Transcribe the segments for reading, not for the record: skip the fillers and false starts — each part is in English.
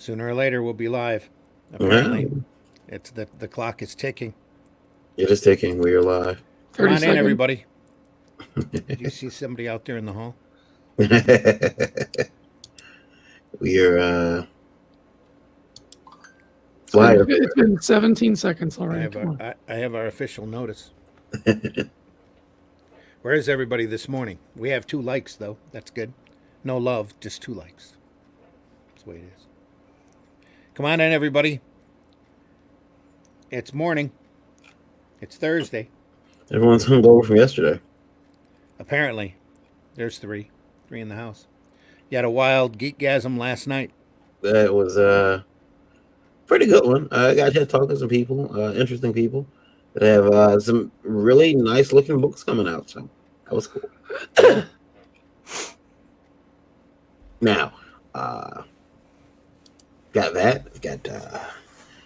Sooner or later, we'll be live. Apparently, it's the clock is ticking. It is ticking. We are live. Come 30 on in, seconds. everybody. Did you see somebody out there in the hall? We are It's been 17 seconds I already. have Come on. I have our official notice. Where is everybody this morning? We have 2 likes though. That's good. No love, just 2 likes. That's the way it is. Come on in, everybody. It's morning. It's Thursday. Everyone's hungover from yesterday. Apparently, there's 3 in the house. You had a wild geekgasm last night. That was a pretty good one. I got to talk to some people, interesting people that have some really nice looking books coming out. So that was cool. Now, got that. Got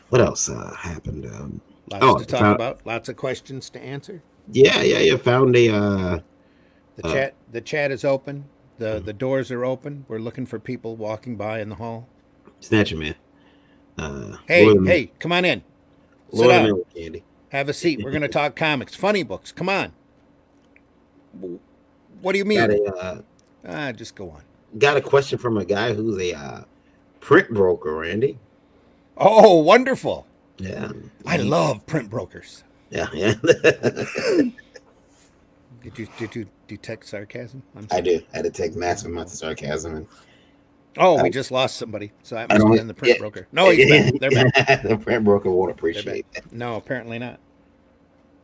what else happened? Lots to talk about. Lots of questions to answer. Yeah. Found a The chat is open. The doors are open. We're looking for people walking by in the hall. Snatcher Man. Hey, come on in. Sit down. Candy. Have a seat. We're going to talk comics, funny books. Come on. What do you mean? Just go on. Got a question from a guy who's a print broker, Randy. Oh, wonderful. Yeah. I love print brokers. Yeah. Did you detect sarcasm? I do. I detect massive amounts of sarcasm. We just lost somebody. So that must have been the print broker. No, he's back. They're back. The print broker won't appreciate that. No, apparently not.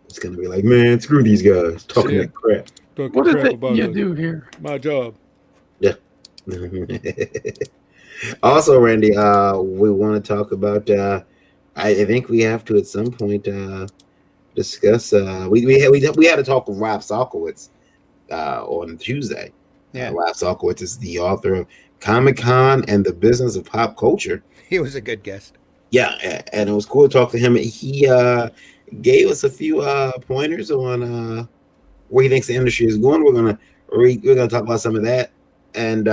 It's going to be like, man, screw these guys. Talking that crap. What is it you do here? My job. Yeah. Also, Randy, we want to talk about, I think we have to at some point discuss, we had to talk with Rob Salkowitz on Tuesday. Yeah. Rob Salkowitz is the author of Comic-Con and the Business of Pop Culture. He was a good guest. Yeah, and it was cool to talk to him. He gave us a few pointers on where he thinks the industry is going. We're gonna talk about some of that, and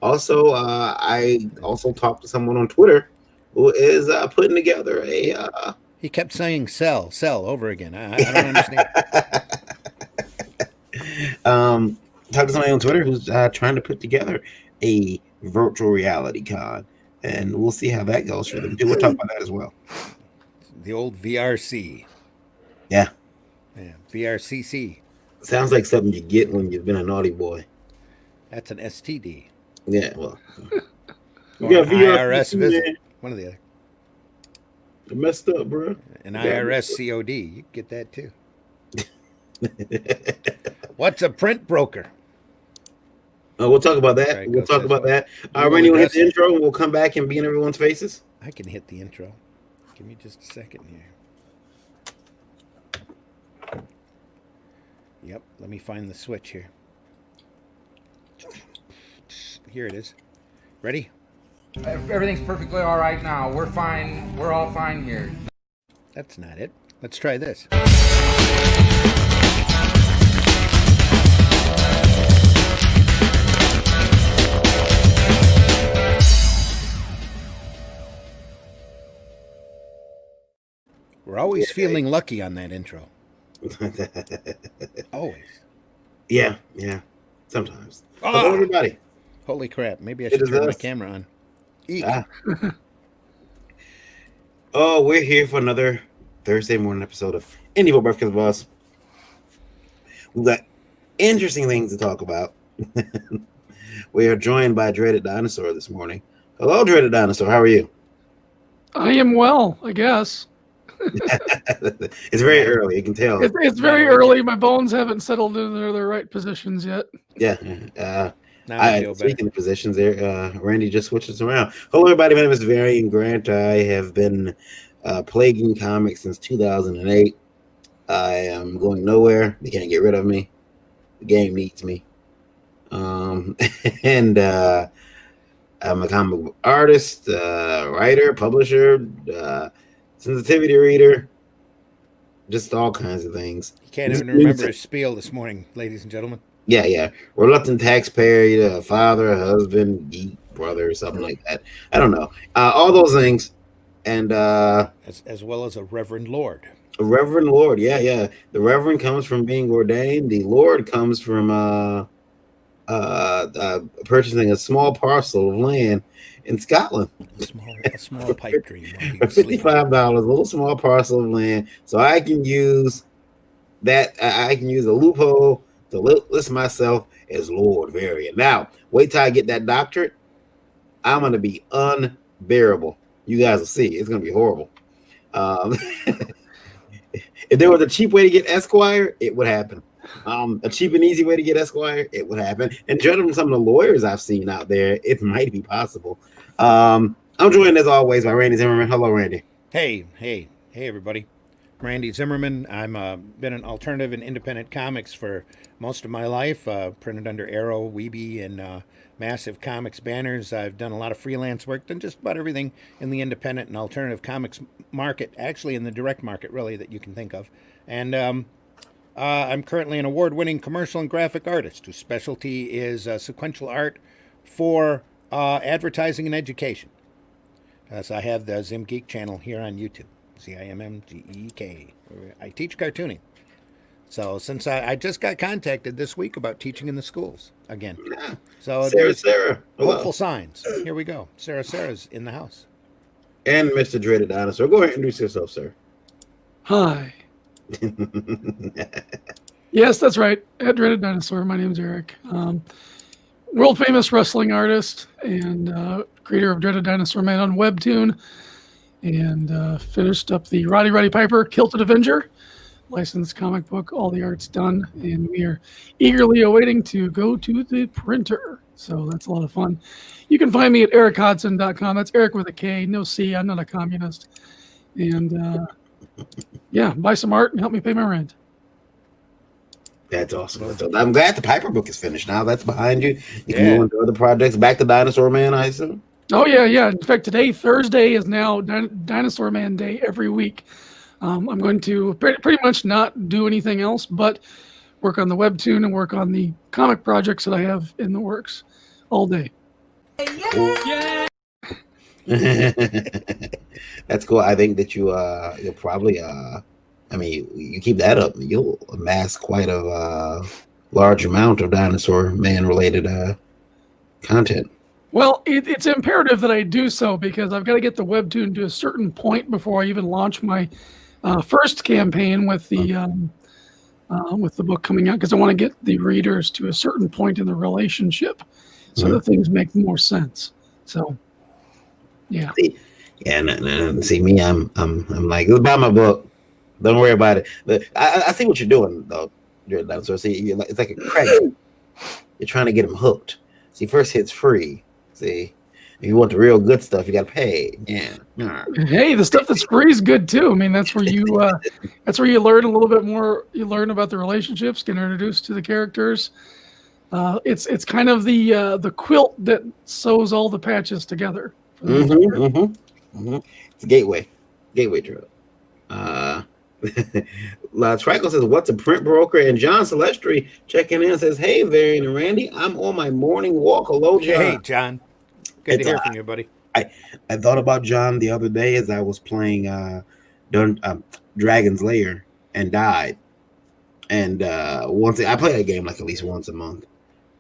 also I also talked to someone on Twitter who is putting together a. He kept saying "sell" over again. I don't understand. Talked to somebody on Twitter who's trying to put together a virtual reality con, and we'll see how that goes for them. We'll talk about that as well. The old VRC. Yeah, VRCC. Sounds like something you get when you've been a naughty boy. That's an STD. Yeah, well. Or an IRS visit. Man. One or the other. You messed up, bro. An IRS COD. You get that too. What's a print broker? We'll talk about that. Right, we'll talk about that. Randy, we'll hit the intro and we'll come back and be in everyone's faces. I can hit the intro. Give me just a second here. Yep, let me find the switch here. Here it is. Ready? Everything's perfectly all right now. We're fine. We're all fine here. That's not it. Let's try this. We're always feeling lucky on that intro. Always. Yeah. Sometimes. Hello, everybody. Holy crap. Maybe I should turn my camera on. Eek. We're here for another Thursday morning episode of Indie Breakfast Boss. We've got interesting things to talk about. We are joined by Dreaded Dinosaur this morning. Hello, Dreaded Dinosaur. How are you? I am well, I guess. It's very early. You can tell. It's very early. My bones haven't settled into their right positions yet. Yeah. Now speaking of positions there, Randy just switches around. Hello, everybody. My name is Varian Grant. I have been plaguing comics since 2008. I am going nowhere. They can't get rid of me. The game needs me. And I'm a comic book artist, writer, publisher, sensitivity reader, just all kinds of things. You can't even remember his spiel this morning, ladies and gentlemen. Yeah. Reluctant taxpayer, a father, a husband, geek, brother or something like that. I don't know. All those things, and as well as a Reverend Lord. a Reverend Lord. Yeah, yeah. The Reverend comes from being ordained. The Lord comes from purchasing a small parcel of land in Scotland. A small pipe dream while he For was sleeping. $55, a little small parcel of land, so I can use that. I can use a loophole to list myself as Lord Varian. Now, wait till I get that doctorate. I'm gonna be unbearable. You guys will see. It's gonna be horrible. Um, if there was a cheap way to get Esquire, it would happen. A cheap and easy way to get Esquire, it would happen. And judging from some of the lawyers I've seen out there, it might be possible. I'm joined as always by Randy Zimmerman. Hello, Randy. Hey, everybody. Randy Zimmerman. I'm been an alternative and independent comics for most of my life. Printed under Arrow, Weeby, and Massive Comics banners. I've done a lot of freelance work, done just about everything in the independent and alternative comics market, actually in the direct market, really, that you can think of. And I'm currently an award-winning commercial and graphic artist whose specialty is sequential art for advertising and education. So I have the Zimm Geek channel here on YouTube, ZIMMGEK. I teach cartooning. So since I just got contacted this week about teaching in the schools again. Yeah. So Sarah. Hello. hopeful signs. Here we go. Sarah's in the house. And Mr. Dreaded Dinosaur. Go ahead and introduce yourself, sir. Hi. Yes, that's right. At Dreaded Dinosaur. My name's Eric. World famous wrestling artist and creator of Dreaded Dinosaur Man on Webtoon, and finished up the Roddy Piper Kilted Avenger licensed comic book. All the art's done, and we are eagerly awaiting to go to the printer. So that's a lot of fun. You can find me at erichodson.com. That's Eric with a K, no C. I'm not a communist. And yeah, buy some art and help me pay my rent. That's awesome. I'm glad the Piper book is finished now. That's behind you. You can Yeah. go into other projects. Back to Dinosaur Man, I assume. Oh yeah. In fact, today, Thursday, is now Dinosaur Man Day every week. I'm going to pretty much not do anything else but work on the webtoon and work on the comic projects that I have in the works all day. That's cool. I think that you'll probably you keep that up, you'll amass quite a large amount of Dinosaur Man related content. Well, it's imperative that I do so because I've got to get the webtoon to a certain point before I even launch my first campaign with the book coming out, because I want to get the readers to a certain point in the relationship so that things make more sense. So, yeah. See me, I'm like, buy my book. Don't worry about it. I see what you're doing though. So see, it's like a credit. You're trying to get them hooked. See, first hit's free. See, if you want the real good stuff, you got to pay. Yeah. Hey, the stuff that's free is good too. I mean, that's where you learn a little bit more. You learn about the relationships, get introduced to the characters. It's kind of the quilt that sews all the patches together. It's a gateway drug. Trico says, "What's a print broker?" And John Celestri checking in says, "Hey, Varian and Randy, I'm on my morning walk." Hello, John. Hey, John. Good to hear from you, buddy. I thought about John the other day as I was playing Dragon's Lair and died. And once I play that game like at least once a month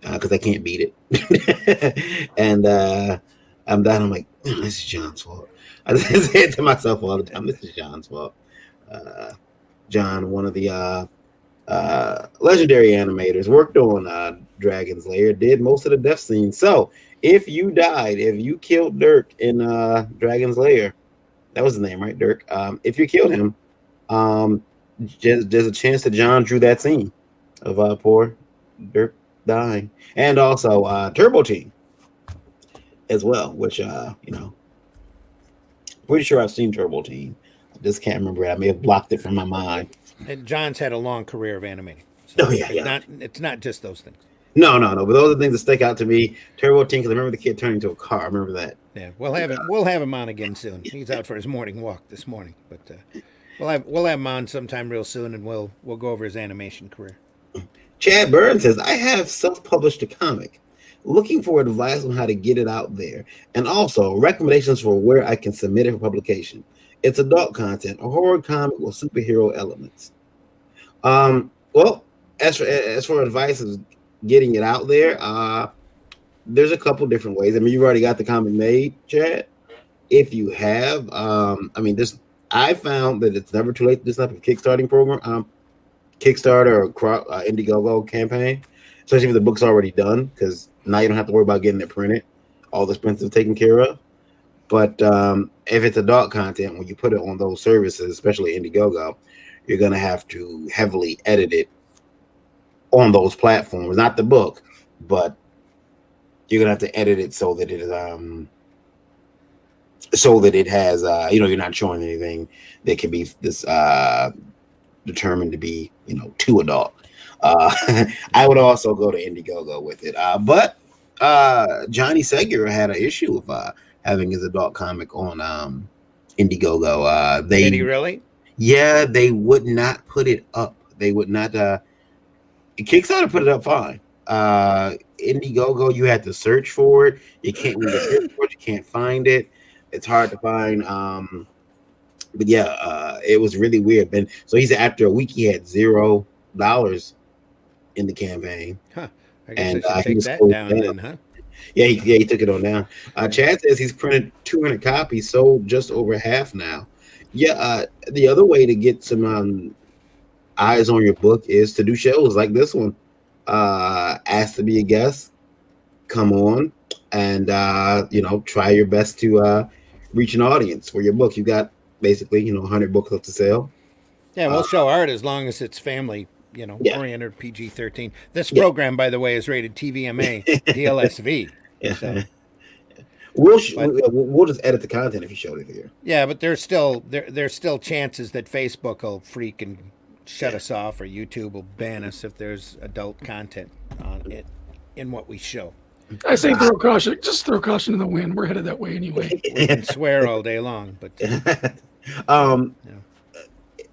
because I can't beat it. And I'm done. I'm like, oh, this is John's fault. I say it to myself all the time. This is John's fault. John, one of the legendary animators, worked on Dragon's Lair, did most of the death scenes. So if you killed Dirk in Dragon's Lair, that was his name, right? Dirk. If you killed him, there's a chance that John drew that scene of poor Dirk dying. And also Turbo Team as well, which pretty sure I've seen Turbo Team. I just can't remember. I may have blocked it from my mind. And John's had a long career of animating. So it's not just those things. No. But those are the things that stick out to me. Turbo Team, because I remember the kid turning into a car. I remember that. Yeah, we'll have him on again soon. He's out for his morning walk this morning, but we'll have him on sometime real soon, and we'll go over his animation career. Chad Burns says, "I have self-published a comic. looking for advice on how to get it out there, and also recommendations for where I can submit it for publication. It's adult content, a horror comic with superhero elements. Well, as for advice of getting it out there, there's a couple different ways. I mean, you've already got the comic made, Chad. If you have, I mean, this I found that it's never too late to do something. Kickstarting program, Kickstarter or Indiegogo campaign, especially if the book's already done, because now you don't have to worry about getting it printed. All the expenses taken care of. But if it's adult content, when you put it on those services, especially Indiegogo, you're going to have to heavily edit it on those platforms. Not the book, but you're going to have to edit it so that it is has you're not showing anything that can be this determined to be too adult. I would also go to Indiegogo with it, but Johnny Seger had an issue with having his adult comic on Indiegogo. Did he really? Yeah, they would not put it up. They would not. Kickstarter put it up fine. Indiegogo, you had to search for it. You can't really search for it. You can't find it. It's hard to find. But yeah, it was really weird. And so he said after a week he had $0 in the campaign. Huh. I guess I should take that down then, huh? Yeah, he took it on down. Chad says he's printed 200 copies, sold just over half now. Yeah, the other way to get some eyes on your book is to do shows like this one. Ask to be a guest, come on, and try your best to reach an audience for your book. You got basically 100 books left to sell. Yeah, we'll show art as long as it's family, oriented, PG-13. This program, by the way, is rated TVMA, DLSV. Yeah. So. We'll just edit the content if you showed it here. Yeah, but there's still chances that Facebook will freak and shut us off, or YouTube will ban us if there's adult content on it in what we show. I say throw caution. Just throw caution to the wind. We're headed that way anyway. We can swear all day long, but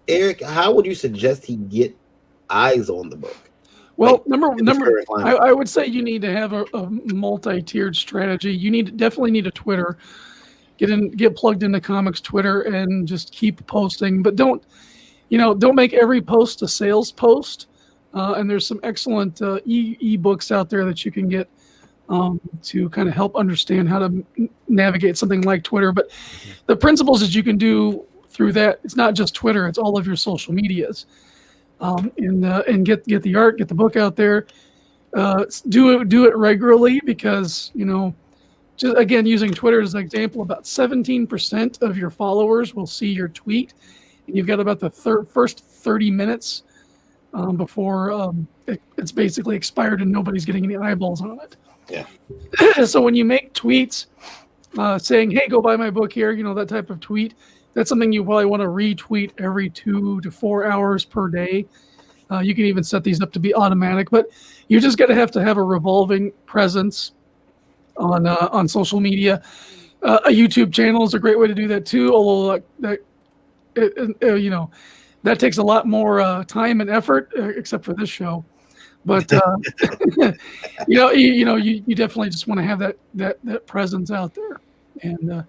Eric, how would you suggest he get eyes on the book? Well, I would say you need to have a multi-tiered strategy. You definitely need a Twitter. Get plugged into comics Twitter and just keep posting. But don't make every post a sales post. And there's some excellent e-books out there that you can get to kind of help understand how to navigate something like Twitter. But the principles that you can do through that, it's not just Twitter, it's all of your social medias. And get the art, get the book out there. Do it regularly, because just again, using Twitter as an example, about 17% of your followers will see your tweet, and you've got about the first 30 minutes before it's basically expired and nobody's getting any eyeballs on it. Yeah. So when you make tweets saying, "Hey, go buy my book here," that type of tweet, that's something you probably want to retweet every 2 to 4 hours per day. You can even set these up to be automatic, but you just got to have a revolving presence on social media. A YouTube channel is a great way to do that too, although that takes a lot more time and effort, except for this show. But you definitely just want to have that presence out there, and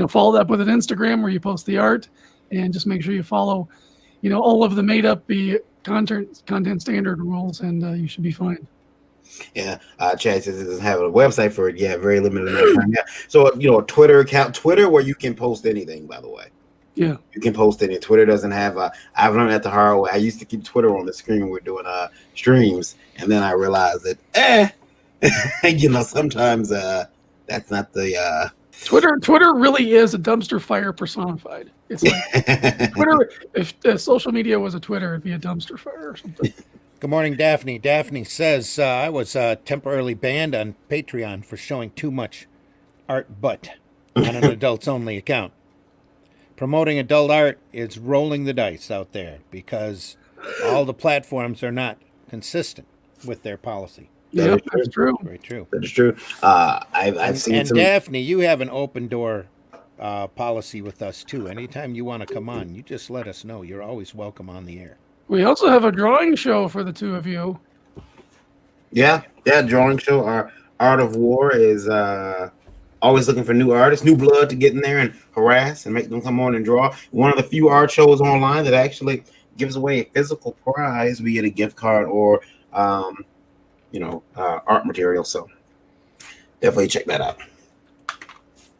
follow that up with an Instagram where you post the art, and just make sure you follow all of the made up content standard rules, and you should be fine. Yeah, Chad says it doesn't have a website for it. Yeah, very limited amount of time. Yeah, so a Twitter account, where you can post anything. By the way, yeah, you can post anything. Twitter doesn't have. I've learned that the hard way. I used to keep Twitter on the screen when we're doing streams, and then I realized that sometimes that's not the. Twitter really is a dumpster fire personified. It's like Twitter. If social media was a Twitter, it'd be a dumpster fire or something. Good morning, Daphne. Daphne says, I was temporarily banned on Patreon for showing too much art on an adults-only account. Promoting adult art is rolling the dice out there, because all the platforms are not consistent with their policy. Yeah, that's true. Very true. That is true. I've seen and some. Daphne, you have an open door policy with us, too. Anytime you want to come on, you just let us know. You're always welcome on the air. We also have a drawing show for the two of you. Yeah, drawing show. Art of War is always looking for new artists, new blood to get in there and harass and make them come on and draw. One of the few art shows online that actually gives away a physical prize, be it a gift card or art material. So definitely check that out.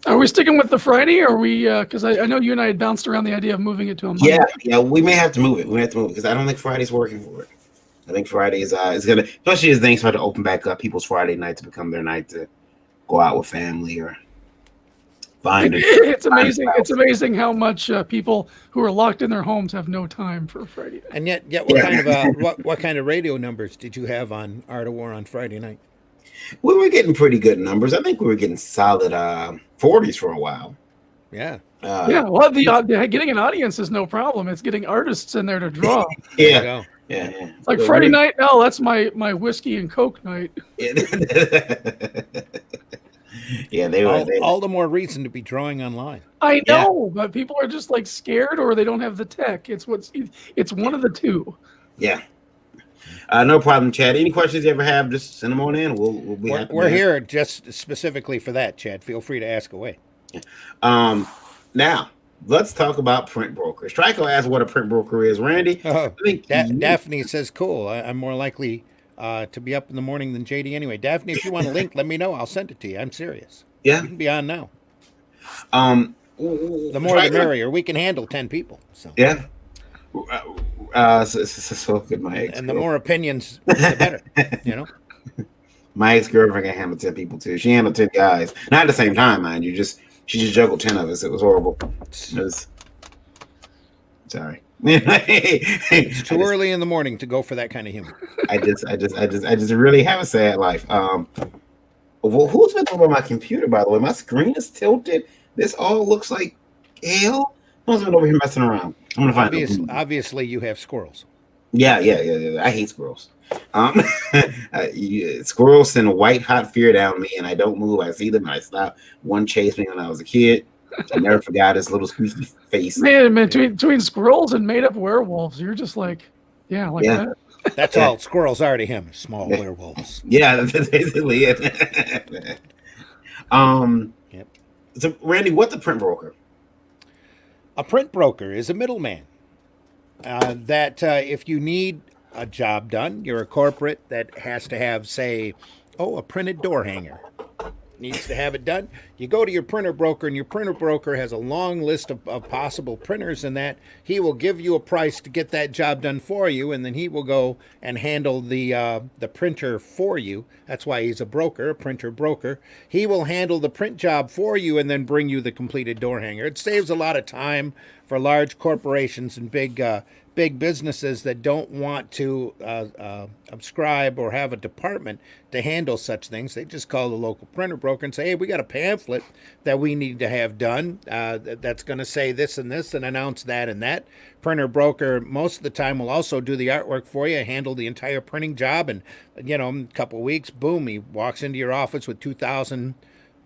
Are we sticking with the Friday, or are we? Because I know you and I had bounced around the idea of moving it to a Monday. Yeah, we may have to move it. We have to move it because I don't think Friday's working for it. I think Friday is gonna, especially as things start to open back up, people's Friday night to become their night to go out with family or find it. It's amazing. It's amazing how much people who are locked in their homes have no time for Friday night. And yet what kind of radio numbers did you have on Art of War on Friday night? We were getting pretty good numbers. I think we were getting solid 40s for a while. Yeah. Well, getting an audience is no problem. It's getting artists in there to draw. Yeah. It's like Friday night. No, that's my whiskey and Coke night. Yeah, they were all the more reason to be drawing online. I know, but people are just like scared, or they don't have the tech. It's one of the two. Yeah. No problem, Chad. Any questions you ever have, just send them on in. We'll be happy. We're here just specifically for that, Chad. Feel free to ask away. Now let's talk about print brokers. Trico asked what a print broker is. Randy, I think Daphne says, "Cool. I'm more likely to be up in the morning than JD anyway." Daphne, if you want a link, let me know. I'll send it to you. I'm serious. Yeah, you can be on now. The more the merrier. We can handle 10 people. So yeah. So good, my ex. And the more opinions, the better. You know. My ex-girlfriend can handle 10 people too. She handled 10 guys, not at the same time, mind you. She just juggled 10 of us. It was horrible. Sorry. It's too early in the morning to go for that kind of humor. I just really have a sad life. Well, who's been over my computer, by the way? My screen is tilted. This all looks like hell. Who's been over here messing around? I'm gonna find obviously you have squirrels. Yeah. I hate squirrels. Squirrels send white hot fear down me, and I don't move. I see them and I stop. One chased me when I was a kid. I never forgot his little squeaky face. Man, between squirrels and made up werewolves, you're just like, that. That's all squirrels are to him, small werewolves. Yeah, that's basically it. Yep. So Randy, what's a print broker? A print broker is a middleman. That if you need a job done, you're a corporate that has to have, say, a printed door hanger. Needs to have it done. You go to your printer broker, and your printer broker has a long list of possible printers, and that he will give you a price to get that job done for you, and then he will go and handle the printer for you. That's why he's a broker, a printer broker. He will handle the print job for you and then bring you the completed door hanger. It saves a lot of time for large corporations and big businesses that don't want to subscribe or have a department to handle such things. They just call the local printer broker and say, hey, we got a pamphlet that we need to have done that's going to say this and this and announce that and that. Printer broker most of the time will also do the artwork for you, handle the entire printing job, and in a couple of weeks, boom, he walks into your office with 2,000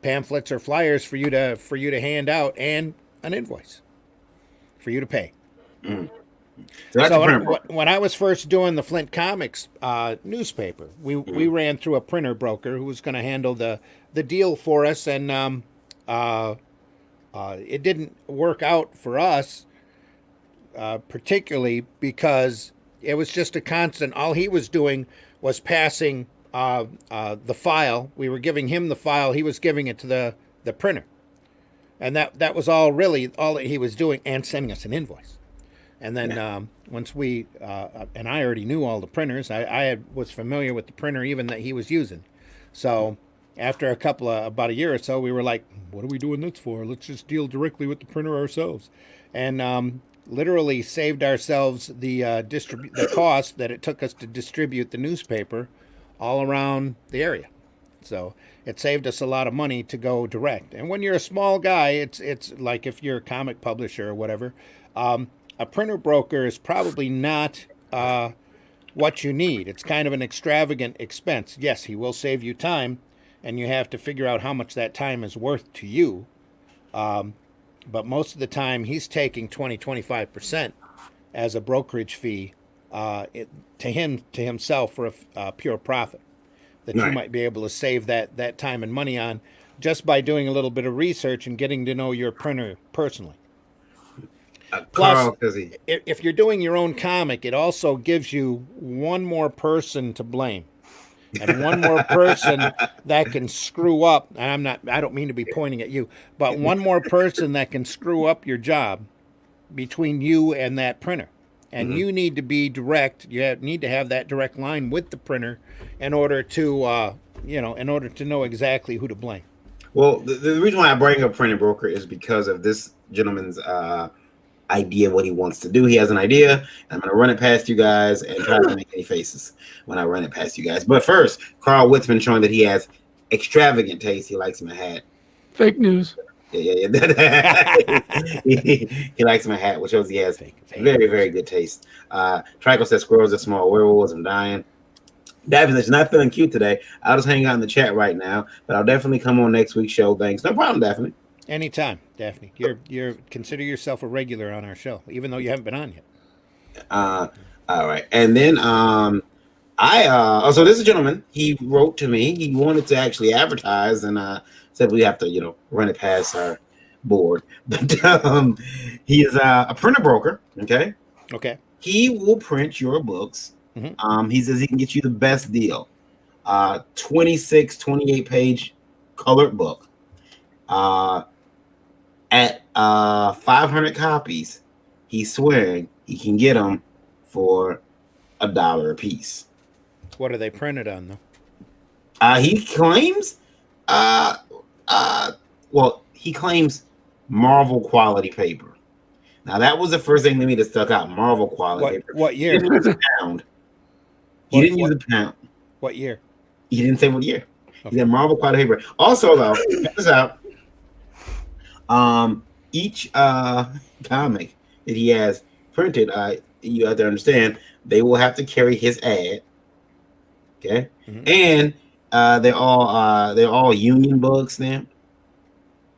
pamphlets or flyers for you to hand out and an invoice for you to pay. So when I was first doing the Flint Comics newspaper, we ran through a printer broker who was going to handle the deal for us, and it didn't work out for us, particularly because it was just a constant. All he was doing was passing the file. We were giving him the file. He was giving it to the printer, and that was all that he was doing, and sending us an invoice. And then once we, and I already knew all the printers, I was familiar with the printer even that he was using. So after about a year or so, we were like, what are we doing this for? Let's just deal directly with the printer ourselves. And literally saved ourselves the cost that it took us to distribute the newspaper all around the area. So it saved us a lot of money to go direct. And when you're a small guy, it's like if you're a comic publisher or whatever, a printer broker is probably not what you need. It's kind of an extravagant expense. Yes, he will save you time, and you have to figure out how much that time is worth to you. But most of the time, he's taking 25% as a brokerage fee to himself for a pure profit. that you Right. might be able to save that time and money on just by doing a little bit of research and getting to know your printer personally. Plus, Carl, because he. if you're doing your own comic, it also gives you one more person to blame and one more person that can screw up. And I don't mean to be pointing at you, but one more person that can screw up your job between you and that printer. And you need to be direct. You need to have that direct line with the printer in order to, in order to know exactly who to blame. Well, the reason why I bring up printing broker is because of this gentleman's idea of what he wants to do. He has an idea, and I'm going to run it past you guys and try to make any faces when I run it past you guys. But first, Carl Witt's been showing that he has extravagant taste. He likes my hat. Fake news. Yeah. He likes my hat, which shows he has very, very good taste. Trico says squirrels are small werewolves. I'm dying. Daphne says, not feeling cute today. I'll just hang out in the chat right now, but I'll definitely come on next week's show. Thanks. No problem, Daphne. Anytime, Daphne. You're consider yourself a regular on our show, even though you haven't been on yet. All right. And then so this is a gentleman, he wrote to me. He wanted to actually advertise and said we have to, run it past our board. But he is a printer broker, okay? Okay. He will print your books. Mm-hmm. He says he can get you the best deal. 28 page colored book. At 500 copies, he's swearing he can get them for $1 a piece. What are they printed on, though? He claims, he claims Marvel quality paper. Now that was the first thing to me that stuck out. Marvel quality paper. What year? He didn't use a pound. He didn't use a pound. What year? He didn't say what year. Okay. He said Marvel quality paper. Also, though, check this out. Each comic that he has printed, you have to understand, they will have to carry his ad. Okay, and they're all union books now.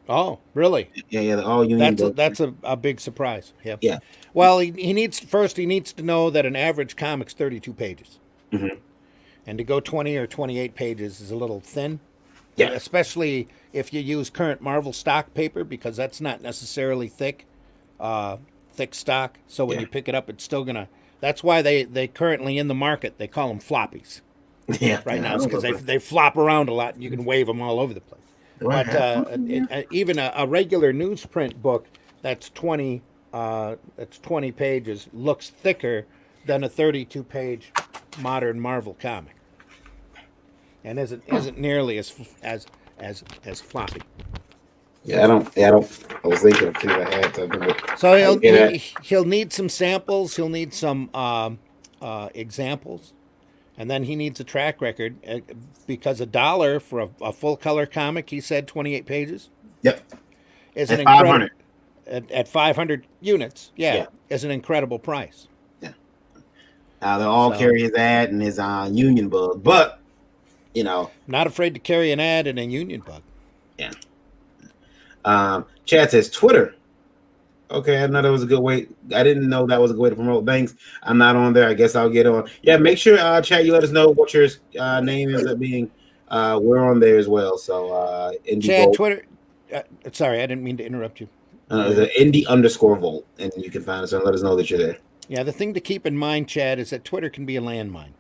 Oh, really? Yeah, they're all union books. That's a big surprise. Yeah. Yeah. Well, he needs to know that an average comic's 32 pages, and to go 20 or 28 pages is a little thin. Yeah. Especially if you use current Marvel stock paper, because that's not necessarily thick stock. So when you pick it up, it's still gonna. That's why they currently in the market they call them floppies. Yeah. Right now, it's because they flop around a lot and you can wave them all over the place. Right. But even a regular newsprint book that's 20 pages looks thicker than a 32-page modern Marvel comic, and isn't nearly as floppy. Yeah, I don't. I was thinking of two I had to do it. So he'll need some samples. He'll need some examples, and then he needs a track record because $1 for a full color comic, he said 28 pages. Yep. Is At an incredible 500. At 500 units. Yeah, is an incredible price. Yeah. They'll all carry his ad and his union bug, but not afraid to carry an ad and a union bug. Yeah. Chad says Twitter. Okay, I know that was a good way. I didn't know that was a good way to promote things. I'm not on there. I guess I'll get on. Yeah, make sure, Chad, you let us know what your name is at being. We're on there as well. So, Chad, Volt. Twitter. Sorry, I didn't mean to interrupt you. It's Indie_Volt, and you can find us and let us know that you're there. Yeah, the thing to keep in mind, Chad, is that Twitter can be a landmine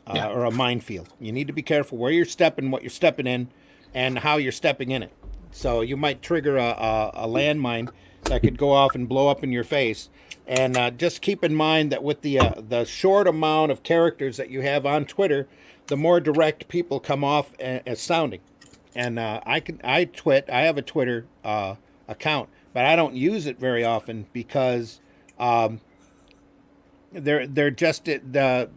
or a minefield. You need to be careful where you're stepping, what you're stepping in, and how you're stepping in it. So you might trigger a landmine that could go off and blow up in your face. And just keep in mind that with the short amount of characters that you have on Twitter, the more direct people come off as sounding. And I have a Twitter account, but I don't use it very often because they're just the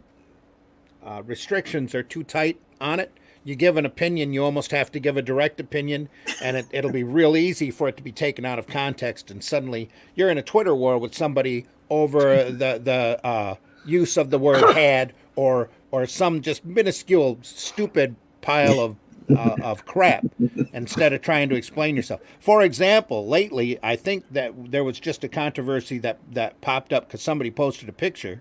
restrictions are too tight on it. You give an opinion, you almost have to give a direct opinion, and it'll be real easy for it to be taken out of context. And suddenly you're in a Twitter war with somebody over the use of the word "had" or some just minuscule, stupid pile of crap instead of trying to explain yourself. For example, lately, I think that there was just a controversy that popped up because somebody posted a picture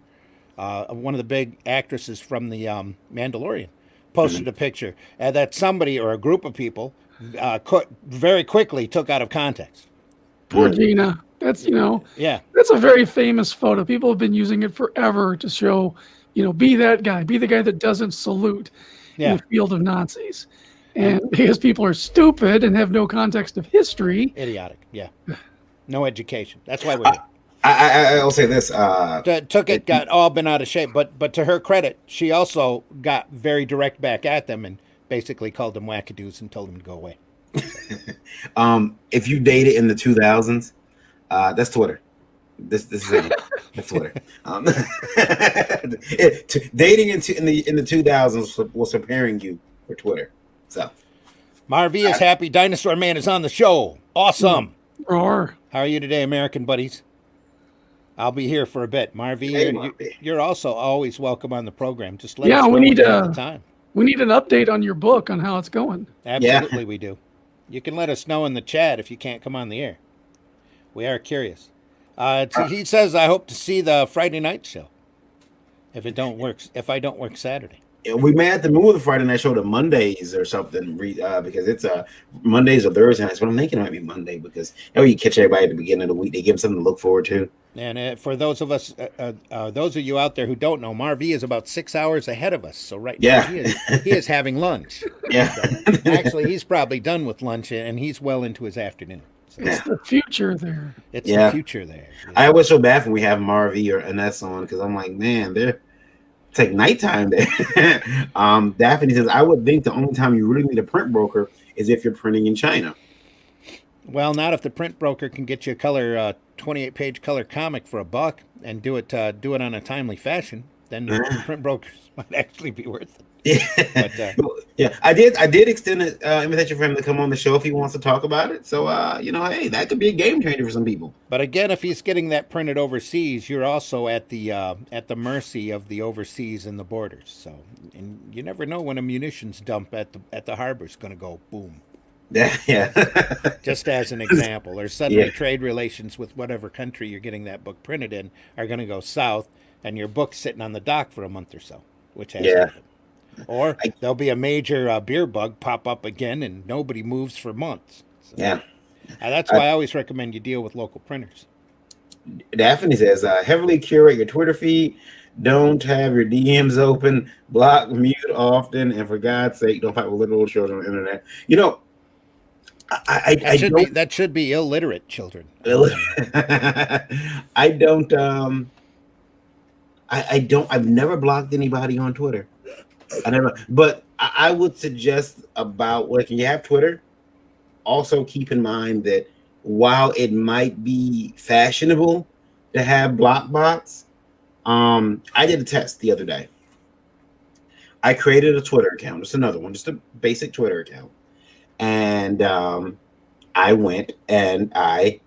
of one of the big actresses from the Mandalorian. posted a picture that somebody or a group of people very quickly took out of context. Poor Gina. That's, Yeah. that's a very famous photo. People have been using it forever to show, be that guy, be the guy that doesn't salute in Yeah. the field of Nazis. And because people are stupid and have no context of history. Idiotic. Yeah. No education. That's why we're here. I'll say this. Got all been out of shape, but to her credit, she also got very direct back at them and basically called them wackadoos and told them to go away. If you dated in the 2000s, that's Twitter. This is it. That's Twitter. Dating in the 2000s was preparing you for Twitter. So Marv is happy. Dinosaur Man is on the show. Awesome. Roar. How are you today, American buddies? I'll be here for a bit. Marvy, you're also always welcome on the program. Just let us know when you have the time. We need an update on your book on how it's going. Absolutely, we do. You can let us know in the chat if you can't come on the air. We are curious. He says, I hope to see the Friday night show if I don't work Saturday. We may have to move the Friday night show to Mondays or something because it's Mondays or Thursday nights. But I'm thinking it might be Monday because you catch everybody at the beginning of the week. They give them something to look forward to. And for those of us, those of you out there who don't know, Marv is about 6 hours ahead of us. So now he is having lunch. Yeah. So, actually, he's probably done with lunch and he's well into his afternoon. So it's the future there. It's the future there. Yeah. I always feel bad when we have Marv or Ines on because I'm like, man, it's like nighttime there. Daphne says, I would think the only time you really need a print broker is if you're printing in China. Well, not if the print broker can get you a color 28-page color comic for $1 and do it on a timely fashion. Then print brokers might actually be worth it. Yeah, but, I did extend an invitation for him to come on the show if he wants to talk about it. So, hey, that could be a game changer for some people. But again, if he's getting that printed overseas, you're also at the mercy of the overseas and the borders. So, and you never know when a munitions dump at the harbor is going to go boom. Yeah. Just as an example, or suddenly trade relations with whatever country you're getting that book printed in are going to go south, and your book's sitting on the dock for a month or so, which has happened. Or there'll be a major beer bug pop up again, and nobody moves for months. So, that's why I always recommend you deal with local printers. Daphne says, heavily curate your Twitter feed. Don't have your DMs open. Block, mute often, and for God's sake, don't fight with little children on the internet. That should be illiterate children. I've never blocked anybody on Twitter. But I would suggest about when you have Twitter, also keep in mind that while it might be fashionable to have block bots, I did a test the other day. I created a Twitter account, just another one, just a basic Twitter account. And I went and I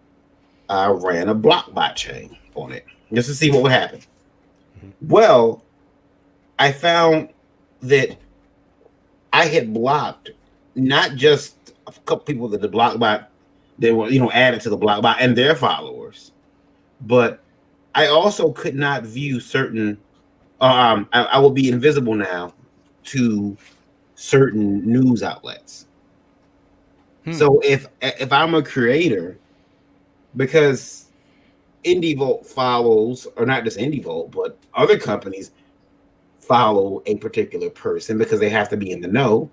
ran a block bot chain on it just to see what would happen. Well, I found that I had blocked not just a couple people that the block bot they were added to the block bot and their followers, but I also could not view certain. I will be invisible now to certain news outlets. So if I'm a creator, because IndieVolt follows, or not just IndieVolt, but other companies follow a particular person because they have to be in the know.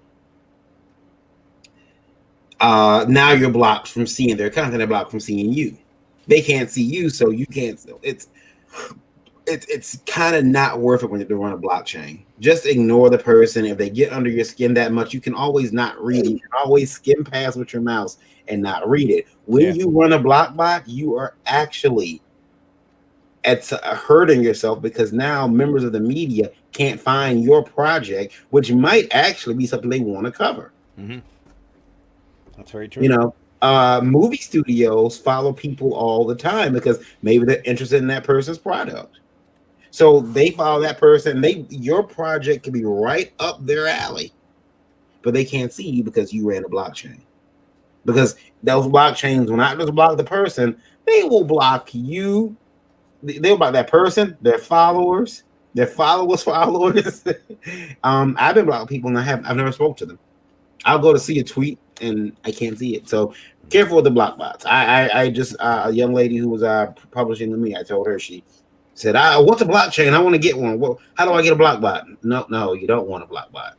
Now you're blocked from seeing their content. They're blocked from seeing you. They can't see you, so you can't. It's kind of not worth it when you run a blockchain. Just ignore the person. If they get under your skin that much, you can always not read it. You can always skim past with your mouse and not read it. When you run a block bot, you are actually hurting yourself because now members of the media can't find your project, which might actually be something they want to cover. Mm-hmm. That's very true. Movie studios follow people all the time because maybe they're interested in that person's product. So they follow that person. Your project can be right up their alley, but they can't see you because you ran a blockchain. Because those blockchains will not just block the person, they will block you. They'll block that person, their followers, They're followers. I've been blocking people and I've never spoke to them. I'll go to see a tweet and I can't see it. So careful with the block bots. I just a young lady who was publishing to me. I told her, she said, "I want a blockchain. I want to get one. Well, how do I get a block bot?" No, you don't want a block bot.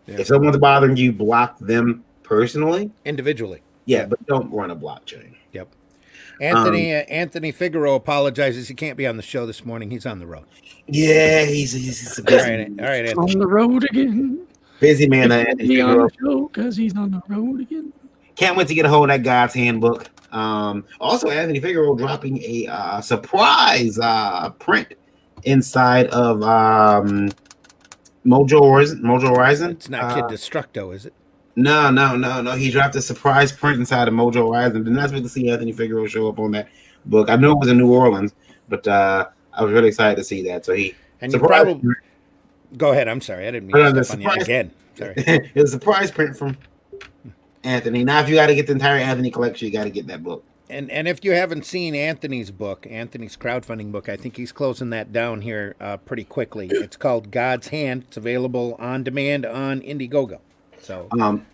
Yeah. If someone's bothering you, block them personally, individually. Yeah, but don't run a blockchain. Yep. Anthony Figueroa apologizes. He can't be on the show this morning. He's on the road. Yeah, he's a busy. All right, Anthony. On the road again. Busy man. He's on the show because he's on the road again. Can't wait to get a hold of that God's Handbook. Also, Anthony Figueroa dropping a surprise print inside of Mojo Horizon. It's not Kid Destructo, is it? No. He dropped a surprise print inside of Mojo Horizon. Did not expect to see Anthony Figueroa show up on that book. I know it was in New Orleans, but I was really excited to see that. So he and you probably go ahead. I'm sorry, I didn't mean to step on you again. Sorry. It was a surprise print from Anthony. Now, if you got to get the entire Anthony collection, you got to get that book. And if you haven't seen Anthony's book, Anthony's crowdfunding book, I think he's closing that down here pretty quickly. It's called God's Hand. It's available on demand on Indiegogo. So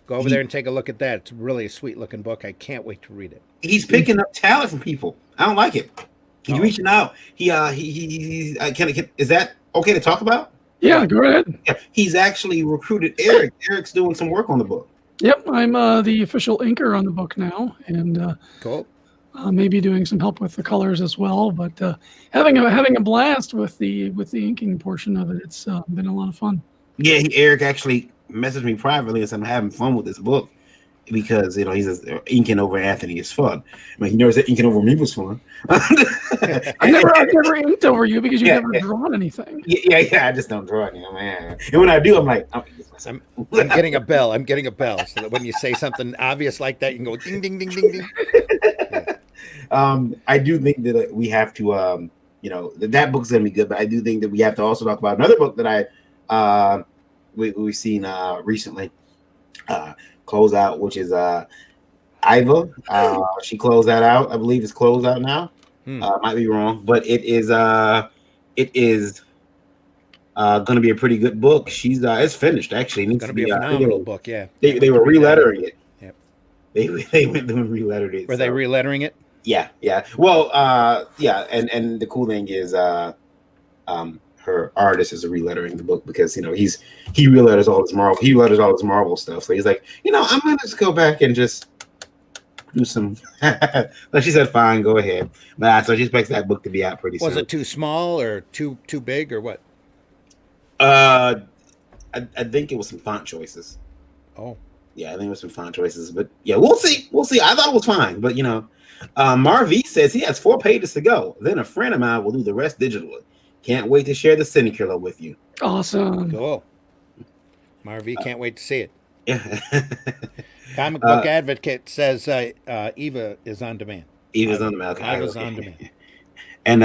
go over there and take a look at that. It's really a sweet looking book. I can't wait to read it. He's picking up talent from people. I don't like it. He's reaching out. Is that okay to talk about? Yeah, go ahead. Yeah, he's actually recruited Eric. Eric's doing some work on the book. Yep, I'm the official inker on the book now, and cool. Maybe doing some help with the colors as well. But having a blast with the inking portion of it. It's been a lot of fun. Yeah, Eric actually messaged me privately and said I'm having fun with this book because he says inking over Anthony is fun. I mean, he never said inking over me was fun. I've never inked over you because you've never drawn anything. Yeah. I just don't draw anything, man. And when I do, I'm like, I'm getting a bell. I'm getting a bell so that when you say something obvious like that, you can go ding, ding, ding, ding, ding. Yeah. I do think that we have to, that book's gonna be good, but I do think that we have to also talk about another book that we've seen recently close out, which is Iva. She closed that out. I believe it's closed out now. Might be wrong, but it is going to be a pretty good book. It's finished actually. It's going to be a phenomenal book. Yeah, they were relettering it. Yep. They went and relettered it. Were they relettering it? Yeah. Well, and the cool thing is, her artist is relettering the book because he reletters all his Marvel stuff. So he's like, I'm gonna just go back and just do some. But she said, "Fine, go ahead." But so she expects that book to be out pretty soon. Was it too small or too big or what? I think it was some font choices. Oh, yeah, I think it was some font choices. But yeah, we'll see. I thought it was fine, but Marv says he has 4 pages to go. Then a friend of mine will do the rest digitally. Can't wait to share the Killer with you. Awesome. Cool. Marv, can't wait to see it. Yeah. Comic Book Advocate says Eva is on demand. Eva's on demand. Okay. Eva's on demand. And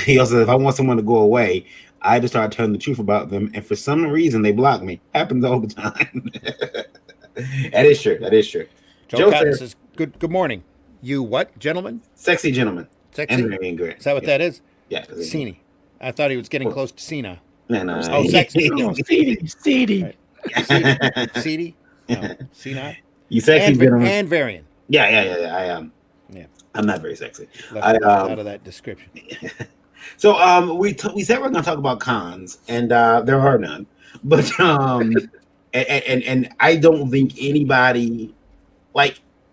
he also says, if I want someone to go away, I just start telling the truth about them, and for some reason they block me. Happens all the time. That is true. Joe Cotton says, good morning. You what, gentlemen? Sexy gentleman. Sexy. And very good. Is that what that is? Yeah. Cena. I thought he was getting close to Cena. No. Oh, sexy. Seedy. Right. Seedy? No. Cena. You sexy gentleman. And Varian. Yeah. I am. Yeah. I'm not very sexy. Left out of that description. So we said we're going to talk about cons, and there are none. But and I don't think anybody,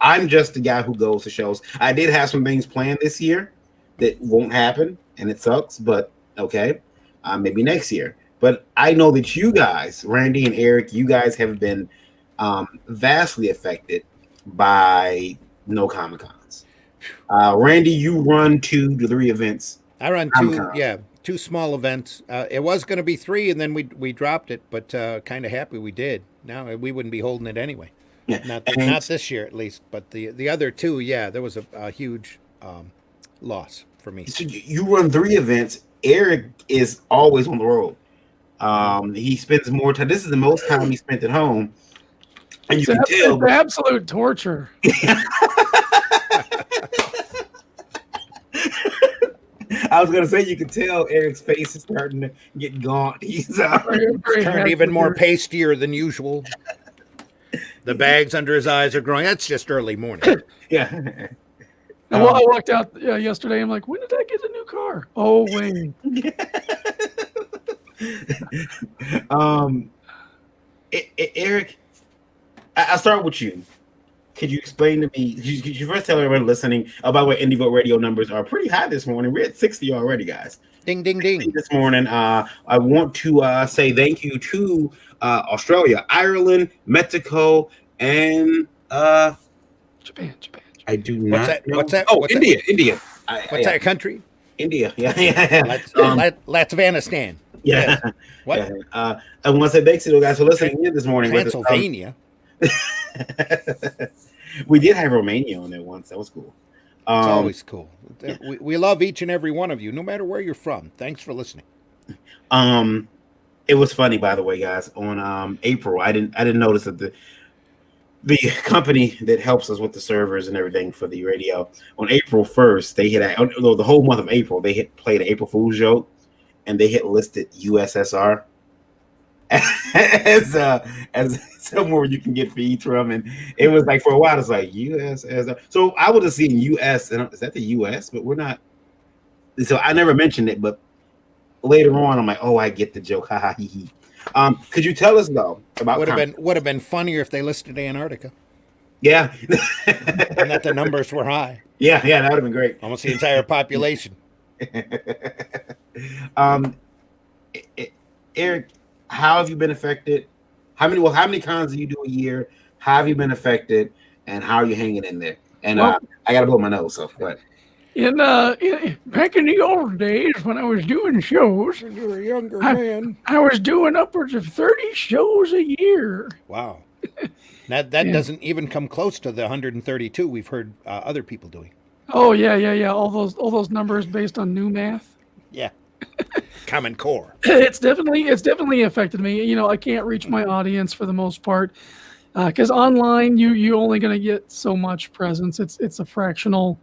I'm just the guy who goes to shows. I did have some things planned this year that won't happen, and it sucks, but okay, maybe next year. But I know that you guys, Randy and Eric, you guys have been vastly affected by no Comic-Cons. Randy, you run 2 to 3 events. I run 2 small events. It was going to be 3, and then we dropped it, but kind of happy we did. Now we wouldn't be holding it anyway. Yeah. Not this year at least, but the other 2, there was a huge loss for me. So you run 3 events. Eric is always on the road. He spends more time. This is the most time he spent at home, and you can tell. It's absolute torture. I was gonna say you can tell Eric's face is starting to get gaunt. He's Very Turned happy even more here. pastier than usual. The bags under his eyes are growing. That's just early morning. yeah. I walked out yesterday. I'm like, when did I get a new car? Oh, wait. Eric, I'll start with you. Could you explain to me? Could you first tell everyone listening about what Indie Vote Radio numbers are pretty high this morning? We're at 60 already, guys. Ding, ding, ding. This morning, I want to say thank you to Australia, Ireland, Mexico, and Japan. I do What's not that? know. What's that? Oh, What's India. What's that country? India. Yeah. Afghanistan. Yeah. Yes. What? Yeah. I want to say thanks to you guys for listening in this morning. Transylvania. We did have Romania on there once. That was cool. It's always cool. We love each and every one of you, no matter where you're from. Thanks for listening. It was funny, by the way, guys. On April, I didn't notice that the company that helps us with the servers and everything for the radio on April 1st, they hit the whole month of April. They played an April Fool's joke, and they hit listed USSR as somewhere you can get feeds from, and it was like for a while it's like USSR. So I would have seen US, and is that the US? But we're not. So I never mentioned it, but later on I'm like, oh, I get the joke. Ha ha hee hee. Could you tell us though about would have been funnier if they listed Antarctica. Yeah, and that the numbers were high. Yeah, that would have been great. Almost the entire population. Eric, how have you been affected? How many cons do you do a year? How have you been affected, and how are you hanging in there? And I got to blow my nose, so go ahead. Back in the old days when I was doing shows, when you were a younger man, I was doing upwards of 30 shows a year. Wow. That doesn't even come close to the 132 we've heard other people doing. Oh yeah. All those numbers based on new math. Yeah. Common Core. It's definitely affected me. I can't reach my audience for the most part because online you only going to get so much presence. It's a fractional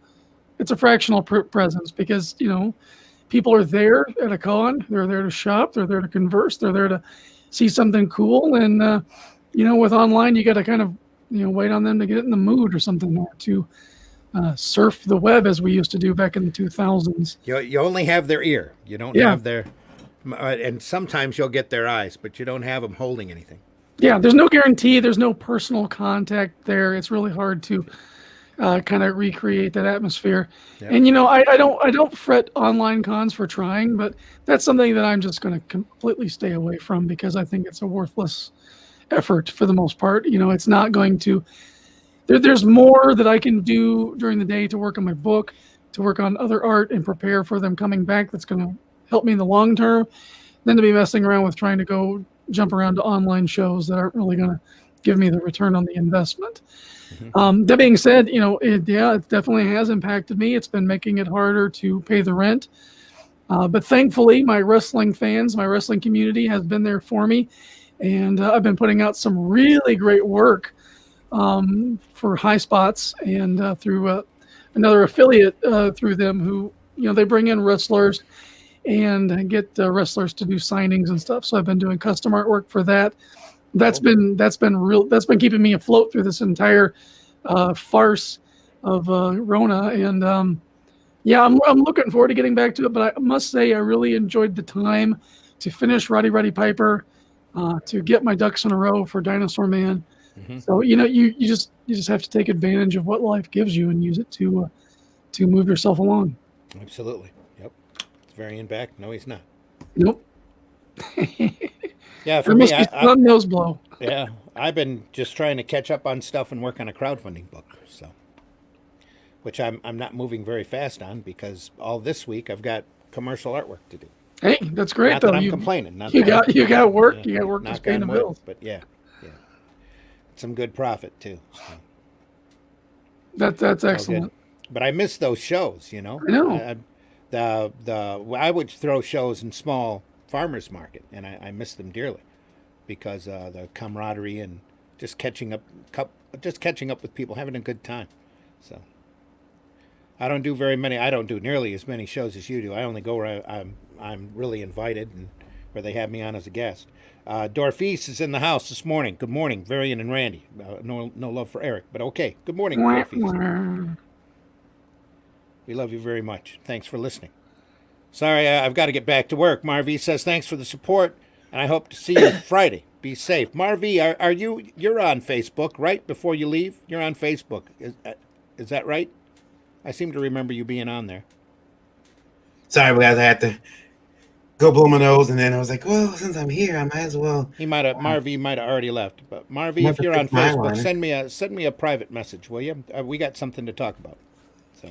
presence because people are there at a con. They're there to shop. They're there to converse. They're there to see something cool. And with online, you got to kind of wait on them to get in the mood or something or to surf the web as we used to do back in the 2000s. You only have their ear. You don't have their, and sometimes you'll get their eyes, but you don't have them holding anything. Yeah, there's no guarantee. There's no personal contact there. It's really hard to kind of recreate that atmosphere. Yep. And I don't fret online cons for trying, but that's something that I'm just going to completely stay away from because I think it's a worthless effort for the most part. It's not going to. There's more that I can do during the day to work on my book, to work on other art and prepare for them coming back. That's going to help me in the long term, than to be messing around with trying to go jump around to online shows that aren't really going to give me the return on the investment. Mm-hmm. That being said, it definitely has impacted me. It's been making it harder to pay the rent. But thankfully, my wrestling fans, my wrestling community has been there for me. And I've been putting out some really great work for High Spots and through another affiliate through them who, they bring in wrestlers and get wrestlers to do signings and stuff. So I've been doing custom artwork for that. That's been keeping me afloat through this entire farce of Rona. And I'm looking forward to getting back to it. But I must say I really enjoyed the time to finish Roddy Piper, to get my ducks in a row for Dinosaur Man. Mm-hmm. So you just have to take advantage of what life gives you and use it to move yourself along. Absolutely. Yep. Is Varian back? No, he's not. Nope. Yeah, for me, some nose blow. Yeah, I've been just trying to catch up on stuff and work on a crowdfunding book. So, which I'm not moving very fast on because all this week I've got commercial artwork to do. Hey, that's great. Not though. That I'm complaining. You got work. Yeah, you got work to pay the bills. But yeah, some good profit too. So. That's excellent. But I miss those shows. I know. I would throw shows in small farmers market, and I miss them dearly because the camaraderie and just catching up with people, having a good time. So I don't do very many. I don't do nearly as many shows as you do. I only go where I'm really invited and where they have me on as a guest. Dorfis is in the house this morning. Good morning, Varian and Randy. No love for Eric, but okay. Good morning, Dorfis. We love you very much. Thanks for listening. Sorry, I've got to get back to work. Marv says thanks for the support, and I hope to see you Friday. Be safe. Marv, are you're on Facebook, right? Before you leave, you're on Facebook. Is that right? I seem to remember you being on there. Sorry, guys, I had to go blow my nose, and then I was like, well, since I'm here, I might as well. Marv might have already left. But Marv, if you're on Facebook, send me a private message, will you? We got something to talk about. So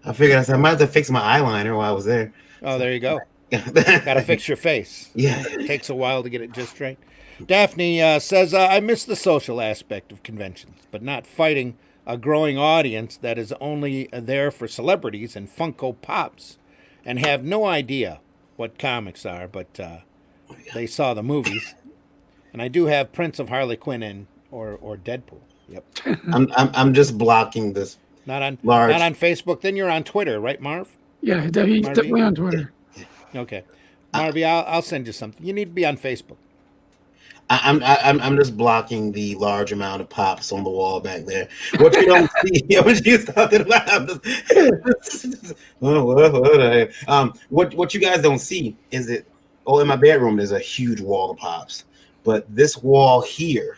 I figured I might have to fix my eyeliner while I was there. Oh, there you go. Got to fix your face. Yeah. It takes a while to get it just right. Daphne says, I miss the social aspect of conventions, but not fighting a growing audience that is only there for celebrities and Funko Pops and have no idea what comics are, but they saw the movies. And I do have Prince of Harley Quinn or Deadpool. Yep. I'm just blocking this. Not on Facebook. Then you're on Twitter, right, Marv? Yeah, he's definitely on Twitter. Okay, Marvy, I'll send you something. You need to be on Facebook. I'm just blocking the large amount of pops on the wall back there. What you don't see, what you talking about? What you guys don't see is that in my bedroom there's a huge wall of pops, but this wall here,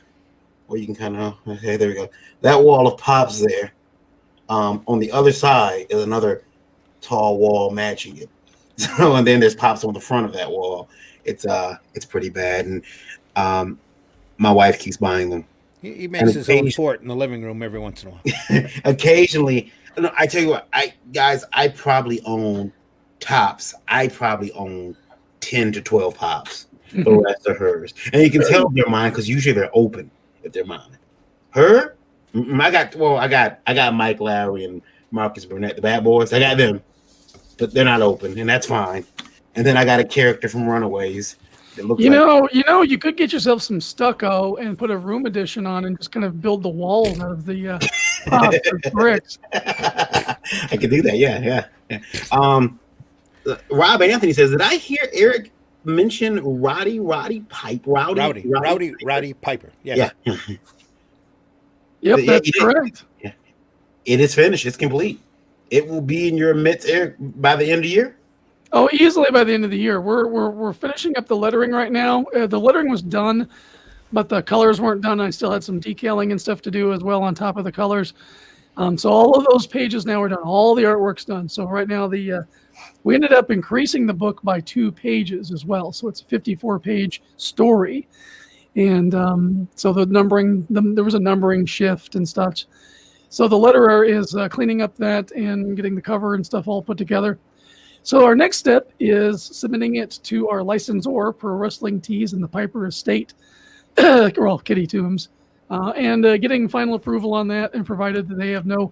where you can kind of there we go. That wall of pops there. On the other side is another tall wall matching it. So and then there's pops on the front of that wall. It's pretty bad, and my wife keeps buying them. He makes his own fort in the living room every once in a while. Occasionally, I tell you what, I probably own tops. I probably own 10 to 12 pops. The rest are hers, and you can tell they're mine because usually they're open if they're mine. Her, I got Mike Lowry and Marcus Burnett, the bad boys. I got them, but they're not open, and that's fine. And then I got a character from Runaways. You could get yourself some stucco and put a room addition on and just kind of build the walls out of the pops or bricks. I could do that. Yeah. Rob Anthony says, did I hear Eric mention Roddy Piper? Roddy Piper. Yes. Yeah. Yep, that's correct. Yeah. It is finished. It's complete. It will be in your midst, Eric, by the end of the year. Oh, easily by the end of the year. We're finishing up the lettering right now. The lettering was done, but the colors weren't done. I still had some decaling and stuff to do as well on top of the colors. So all of those pages now are done. All the artwork's done. So right now we ended up increasing the book by 2 pages as well. So it's a 54-page story. And so the numbering, there was a numbering shift and stuff. So the letterer is cleaning up that and getting the cover and stuff all put together. So our next step is submitting it to our licensor, Pro Wrestling Tees and the Piper Estate, well, Kitty Toombs, and getting final approval on that. And provided that they have no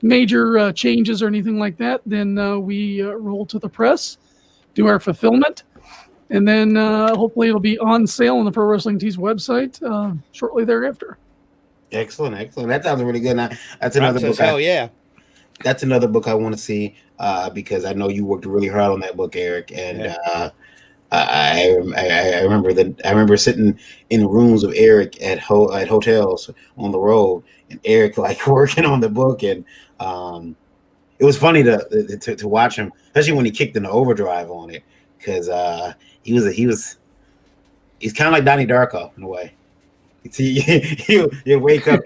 major changes or anything like that, then we roll to the press, do our fulfillment, and then hopefully it'll be on sale on the Pro Wrestling Tees website shortly thereafter. Excellent. That sounds really good. Now, that's another book. Hell yeah. That's another book I want to see because I know you worked really hard on that book, Eric. And I remember sitting in rooms with Eric at hotels on the road, and Eric like working on the book, and it was funny to watch him, especially when he kicked in the overdrive on it, because he's kind of like Donnie Darko in a way. You wake up,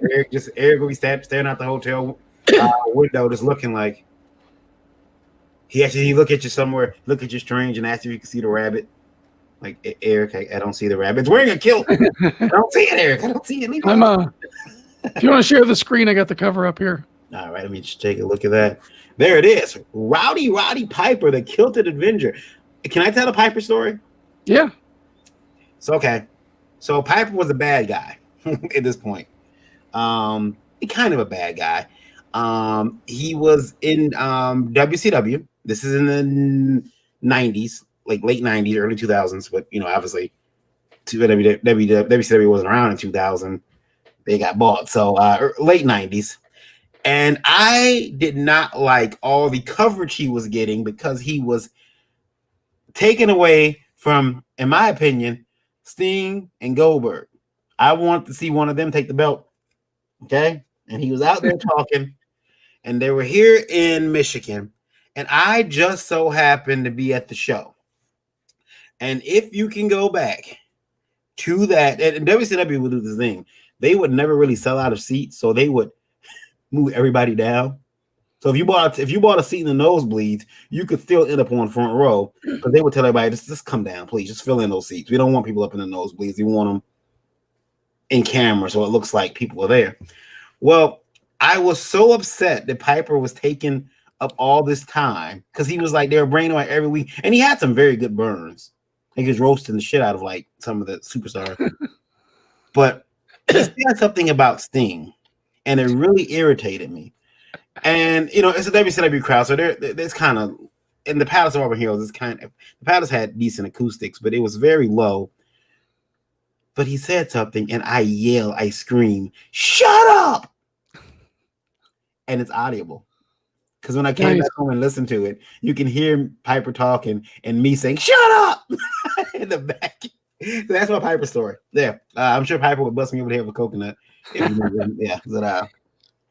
Eric will be staring out the hotel window, just looking like he look at you somewhere, look at you strange, and ask if you can see the rabbit. Like, Eric, I don't see the rabbit. It's wearing a kilt. I don't see it, Eric. I don't see it. If you want to share the screen, I got the cover up here. All right, let me just take a look at that. There it is. Roddy Piper, the Kilted Avenger. Can I tell a Piper story? Yeah. So Piper was a bad guy at this point. Kind of a bad guy. He was in WCW. This is in the 90s, like late 90s, early 2000s. But, obviously, WCW wasn't around in 2000. They got bought. So late 90s. And I did not like all the coverage he was getting because he was taken away from, in my opinion, Sting and Goldberg. I wanted to see one of them take the belt. Okay. And he was out there talking, and they were here in Michigan. And I just so happened to be at the show. And if you can go back to that, and WCW would do this thing, they would never really sell out of seats, so they would move everybody down. So if you bought a seat in the nosebleeds, you could still end up on front row, because they would tell everybody, just come down, please, just fill in those seats. We don't want people up in the nosebleeds. We want them in camera so it looks like people are there. Well, I was so upset that Piper was taking up all this time, because he was like, they were bringing him like every week, and he had some very good burns. He was roasting the shit out of like some of the superstars. But he said something about Sting, and it really irritated me. And you know, it's a WCW crowd, so there's kind of, in the Palace of Auburn Hills, it's kind of, the Palace had decent acoustics, but it was very low. But he said something, and I scream, "Shut up!" And it's audible. Because when I came back home and listened to it, you can hear Piper talking and me saying, "Shut up!" in the back. So that's my Piper story. There. I'm sure Piper would bust me over the head with a coconut. Yeah.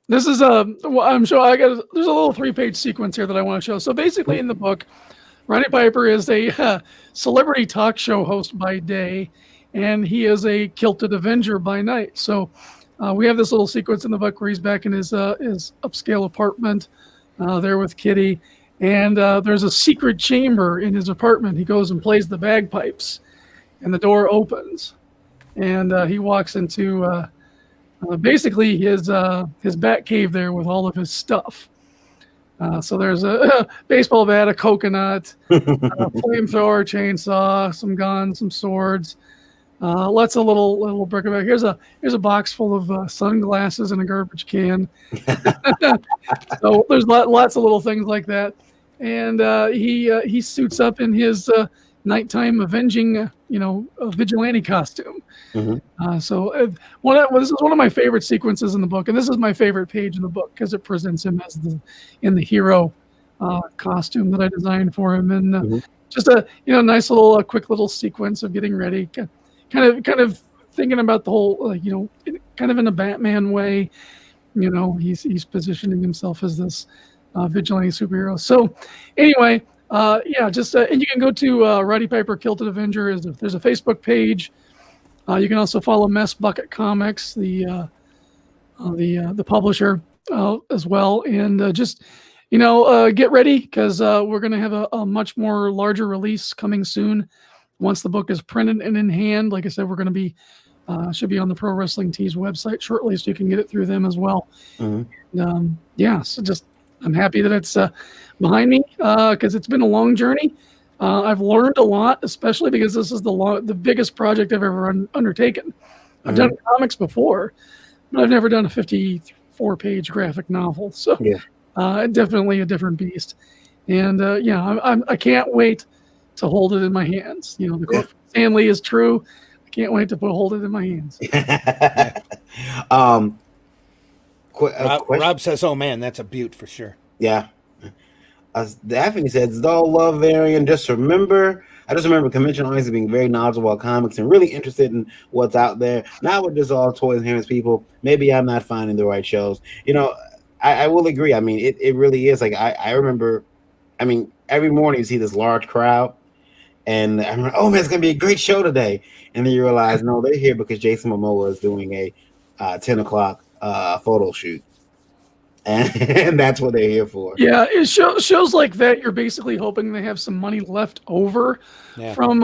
This is well, I'm sure there's a little 3-page sequence here that I want to show. So basically in the book, Roddy Piper is a celebrity talk show host by day, and he is a kilted Avenger by night. So we have this little sequence in the book where he's back in his upscale apartment there with Kitty, and there's a secret chamber in his apartment. He goes and plays the bagpipes, and the door opens, and he walks into basically his bat cave there with all of his stuff. So there's a baseball bat, a coconut, a flamethrower, chainsaw, some guns, some swords, lots of little bric-a-brac. Here's a box full of sunglasses and a garbage can. So there's lots of little things like that, and he suits up in his nighttime avenging, vigilante costume. Mm-hmm. So this is one of my favorite sequences in the book, and this is my favorite page in the book because it presents him as in the hero costume that I designed for him, and just a nice little quick little sequence of getting ready, kind of thinking about the whole kind of in a Batman way. He's positioning himself as this vigilante superhero. So anyway, and you can go to Roddy Piper Kilted Avenger. There's a Facebook page. You can also follow Mess Bucket Comics, the publisher, as well. And just get ready, because we're going to have a much more larger release coming soon once the book is printed and in hand. Like I said, we're going to be should be on the Pro Wrestling Tees website shortly, so you can get it through them as well. And, so just I'm happy that it's behind me, because it's been a long journey. I've learned a lot, especially because this is the biggest project I've ever undertaken. I've done comics before, but I've never done a 54-page graphic novel. So definitely a different beast. And I can't wait to hold it in my hands. The quote from Stanley is true. I can't wait to hold it in my hands. Rob says, "Oh man, that's a beaut for sure." Yeah. Daphne says, "All love Varian. I just remember convention owners being very knowledgeable about comics and really interested in what's out there. Not with just all toys and hands people. Maybe I'm not finding the right shows." I will agree. I mean, it really is. Like I remember, every morning you see this large crowd, and I remember, oh man, it's gonna be a great show today. And then you realize, no, they're here because Jason Momoa is doing a 10 o'clock photo shoot. And that's what they're here for. Yeah, it shows like that. You're basically hoping they have some money left over from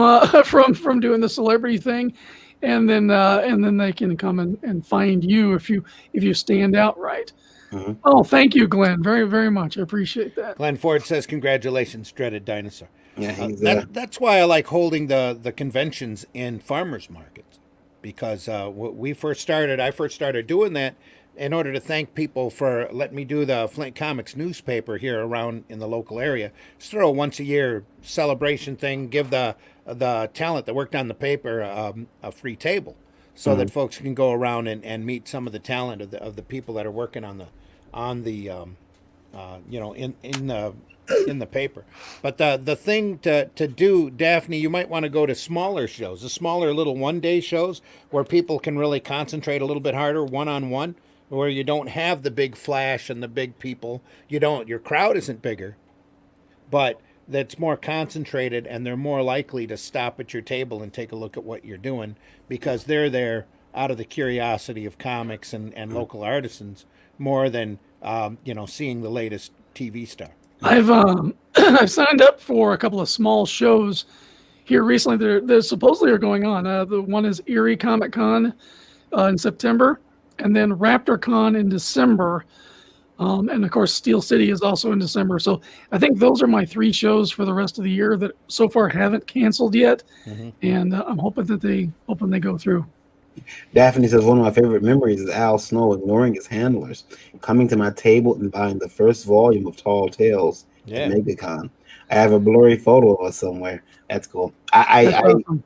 doing the celebrity thing, and then they can come and find you if you stand out right. Mm-hmm. Oh, thank you, Glenn, very very much. I appreciate that. Glenn Ford says, "Congratulations, Dreaded Dinosaur." Yeah, that's why I like holding the conventions in farmers markets, because I first started doing that in order to thank people for letting me do the Flint Comics newspaper here around in the local area. Just throw a once a year celebration thing, give the talent that worked on the paper a free table, so that folks can go around and meet some of the talent of the people that are working on on the in the paper. But the thing to do, Daphne, you might want to go to smaller shows, the smaller little 1 day shows where people can really concentrate a little bit harder, one on one, where you don't have the big flash and the big people. Your crowd isn't bigger, but that's more concentrated, and they're more likely to stop at your table and take a look at what you're doing because they're there out of the curiosity of comics and local artisans more than seeing the latest TV star. I've I've signed up for a couple of small shows here recently. They're supposedly are going on. The one is Erie Comic Con in September, and then Raptor Con in December. And of course, Steel City is also in December. So I think those are my 3 shows for the rest of the year that so far haven't canceled yet. Mm-hmm. And I'm hoping that they go through. Daphne says one of my favorite memories is Al Snow ignoring his handlers, coming to my table and buying the first volume of Tall Tales at MegaCon. I have a blurry photo of us somewhere. That's cool. Awesome.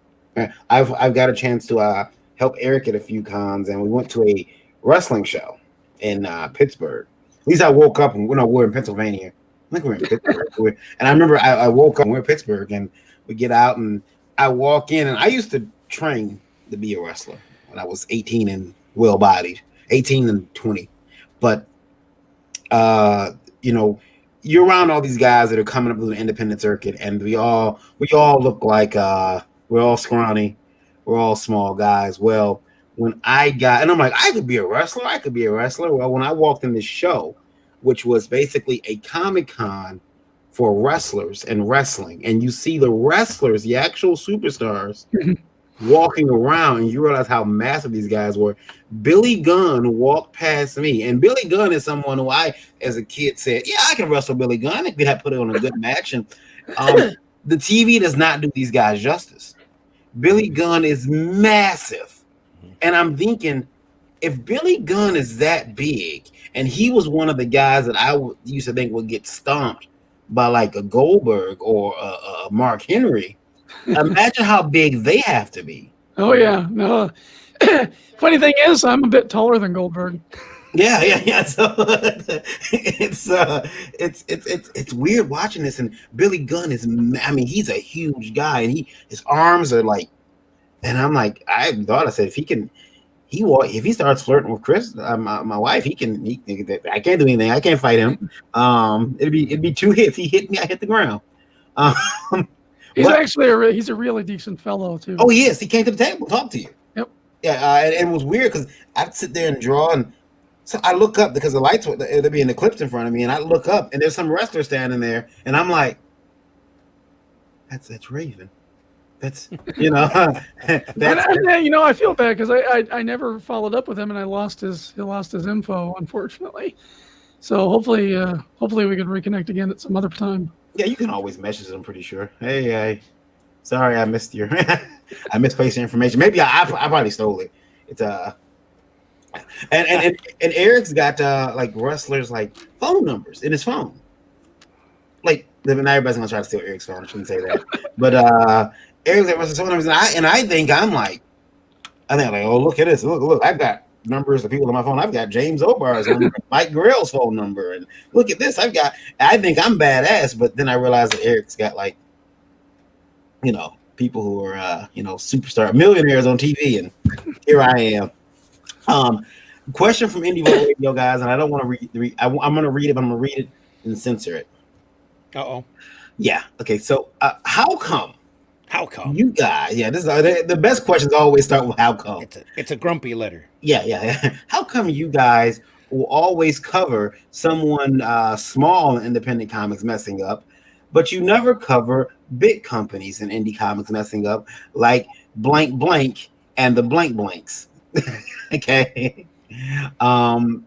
I've got a chance to help Eric at a few cons, and we went to a wrestling show in Pittsburgh. At least I woke up and we're in Pennsylvania. I think we're in Pittsburgh. And I remember I woke up and we're in Pittsburgh, and we get out and I walk in, and I used to train to be a wrestler when I was 18 and well-bodied, 18 and 20. But, you're around all these guys that are coming up with an independent circuit, and we all look like we're all scrawny, we're all small guys. Well, when and I'm like, I could be a wrestler. Well, when I walked in this show, which was basically a Comic-Con for wrestlers and wrestling, and you see the wrestlers, the actual superstars, walking around, and you realize how massive these guys were. Billy Gunn walked past me, and Billy Gunn is someone who I, as a kid, said, yeah, I can wrestle Billy Gunn. I could have put it on a good match. And the TV does not do these guys justice. Billy Gunn is massive. And I'm thinking, if Billy Gunn is that big, and he was one of the guys that I used to think would get stomped by like a Goldberg or a Mark Henry, imagine how big they have to be. Oh yeah, no. Funny thing is, I'm a bit taller than Goldberg. Yeah. So it's weird watching this, and Billy Gunn is. I mean, he's a huge guy, and his arms are like. And I'm like, I said, if he starts flirting with Chris, my wife, I can't do anything. I can't fight him. It'd be 2 hits. He hit me, I hit the ground. He's actually he's a really decent fellow too. Oh, he is. He came to the table, talk to you. Yep. Yeah, and it was weird because I'd sit there and draw, and so I look up because the lights there'd be an eclipse in front of me, and I look up, and there's some wrestler standing there, and I'm like, that's Raven. That's I feel bad because I never followed up with him, and I lost his info, unfortunately. So hopefully we can reconnect again at some other time. Yeah, you can always message them. Pretty sure. Hey, sorry I missed your I misplaced your information. Maybe I probably stole it. It's and Eric's got like wrestlers like phone numbers in his phone. Like now everybody's gonna try to steal Eric's phone. I shouldn't say that, but Eric's like wrestlers phone numbers, and I think oh, look at this, look, I've got numbers of people on my phone. I've got James Obar's number, Mike Grell's phone number, and look at this. I think I'm badass, but then I realized that Eric's got like, people who are superstar millionaires on TV, and here I am. Question from Indie Vote Radio, guys, and I don't want to read. I'm going to read it, but I'm going to read it and censor it. Uh-oh. Yeah. Okay. So, how come? How come? You guys, this is the best questions always start with how come. It's a grumpy letter. Yeah. How come you guys will always cover someone small in independent comics messing up, but you never cover big companies in indie comics messing up, like blank blank and the blank blanks? Okay. And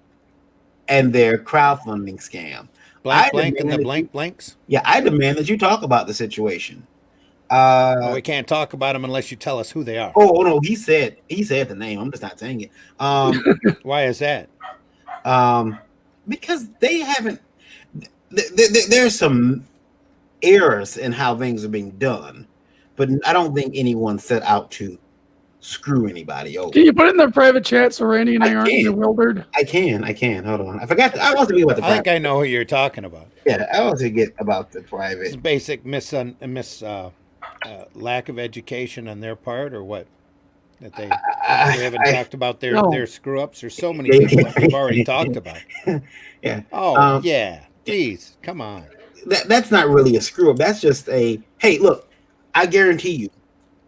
their crowdfunding scam. Blank and the blank blanks? Yeah, I demand that you talk about the situation. We can't talk about them unless you tell us who they are. Oh no, he said the name. I'm just not saying it. Why is that? Because they haven't. There's some errors in how things are being done, but I don't think anyone set out to screw anybody over. Can you put it in the private chat so Randy and I aren't can. bewildered? I can. Hold on. I forgot. I was thinking about the I think private. I know who you're talking about. Yeah, I always forget about the It's private. basic lack of education on their part, or what? That we haven't talked about their screw ups. There's so many people that we've already talked about. Yeah. Oh yeah, please come on. That's not really a screw up. That's just a hey, look. I guarantee you,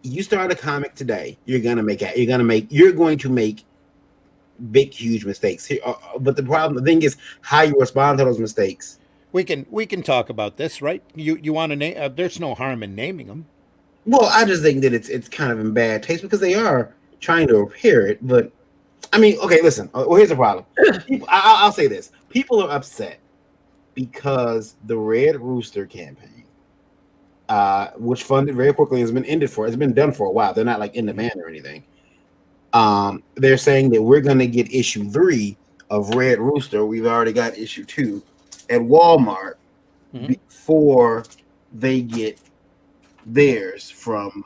you start a comic today, you're going to make big, huge mistakes. But the thing is how you respond to those mistakes. We can talk about this, right? You want to name? There's no harm in naming them. Well, I just think that it's kind of in bad taste because they are trying to repair it. But I mean, okay, listen. Well, here's the problem. I'll say this: people are upset because the Red Rooster campaign, which funded very quickly, has been ended for. It's been done for a while. They're not like in demand or anything. They're saying that we're going to get issue 3 of Red Rooster. We've already got issue 2 at Walmart before they get theirs from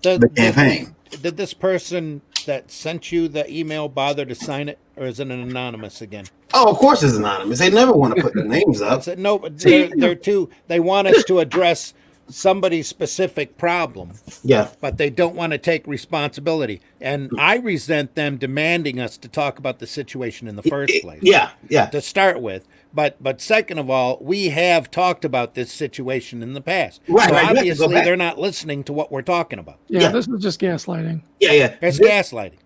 the campaign. Did this person that sent you the email bother to sign it, or is it an anonymous again? Oh, of course it's anonymous. They never want to put their names up. No, but they want us to address somebody's specific problem. Yeah. But they don't want to take responsibility. And I resent them demanding us to talk about the situation in the first place. Yeah. To start with. But second of all, we have talked about this situation in the past. Right, so right, obviously they're not listening to what we're talking about. Yeah, this is just gaslighting. Yeah. It's gaslighting.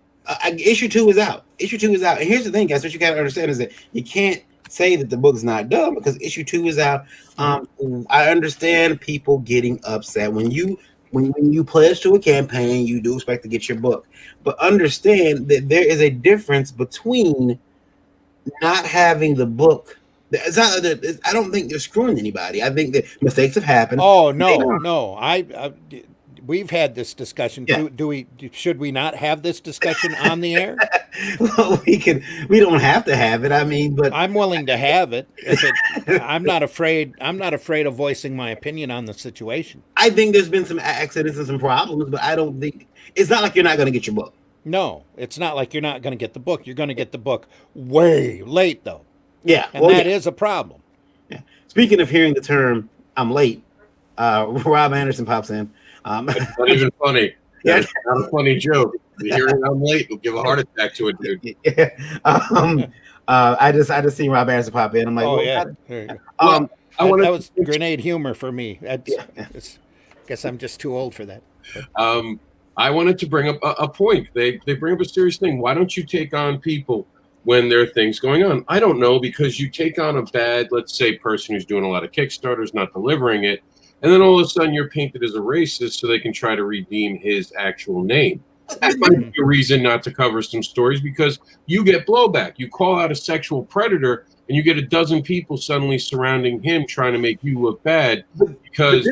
Issue 2 is out. Issue 2 is out. And here's the thing, guys. What you got to understand is that you can't say that the book's not done because issue 2 is out. I understand people getting upset when you pledge to a campaign, you do expect to get your book, but understand that there is a difference between not having the book. It's not that I don't think they're screwing anybody. I think that mistakes have happened. Oh no! We've had this discussion. Yeah. Should we not have this discussion on the air? Well, we don't have to have it. I mean, but I'm willing to have it. I'm not afraid of voicing my opinion on the situation. I think there's been some accidents and some problems, but I don't think it's not like you're not going to get your book. No, it's not like you're not going to get the book. You're going to get the book way late, though. Yeah, and that is a problem. Yeah. Speaking of hearing the term "I'm late," Rob Anderson pops in. That's not even funny. Yeah, that's not a funny joke. You hearing I'm late will give a heart attack to a dude. Yeah. I just seen Rob Anderson pop in. I'm like, oh well, yeah. that was grenade humor for me. Guess I'm just too old for that. I wanted to bring up a point. They bring up a serious thing. Why don't you take on people when there are things going on? I don't know, because you take on a bad, let's say, person who's doing a lot of Kickstarters, not delivering it, and then all of a sudden you're painted as a racist so they can try to redeem his actual name. That might be a reason not to cover some stories, because you get blowback. You call out a sexual predator and you get a dozen people suddenly surrounding him trying to make you look bad because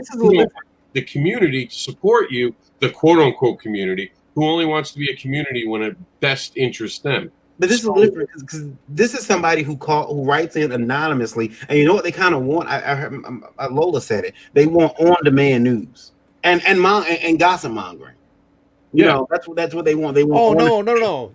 the community to support you, the quote-unquote community, who only wants to be a community when it best interests them. But this is different because this is somebody who writes in anonymously, and you know what they kind of want. I heard Lola said it. They want on-demand news and gossip mongering. You know, that's what they want. They want. Oh no!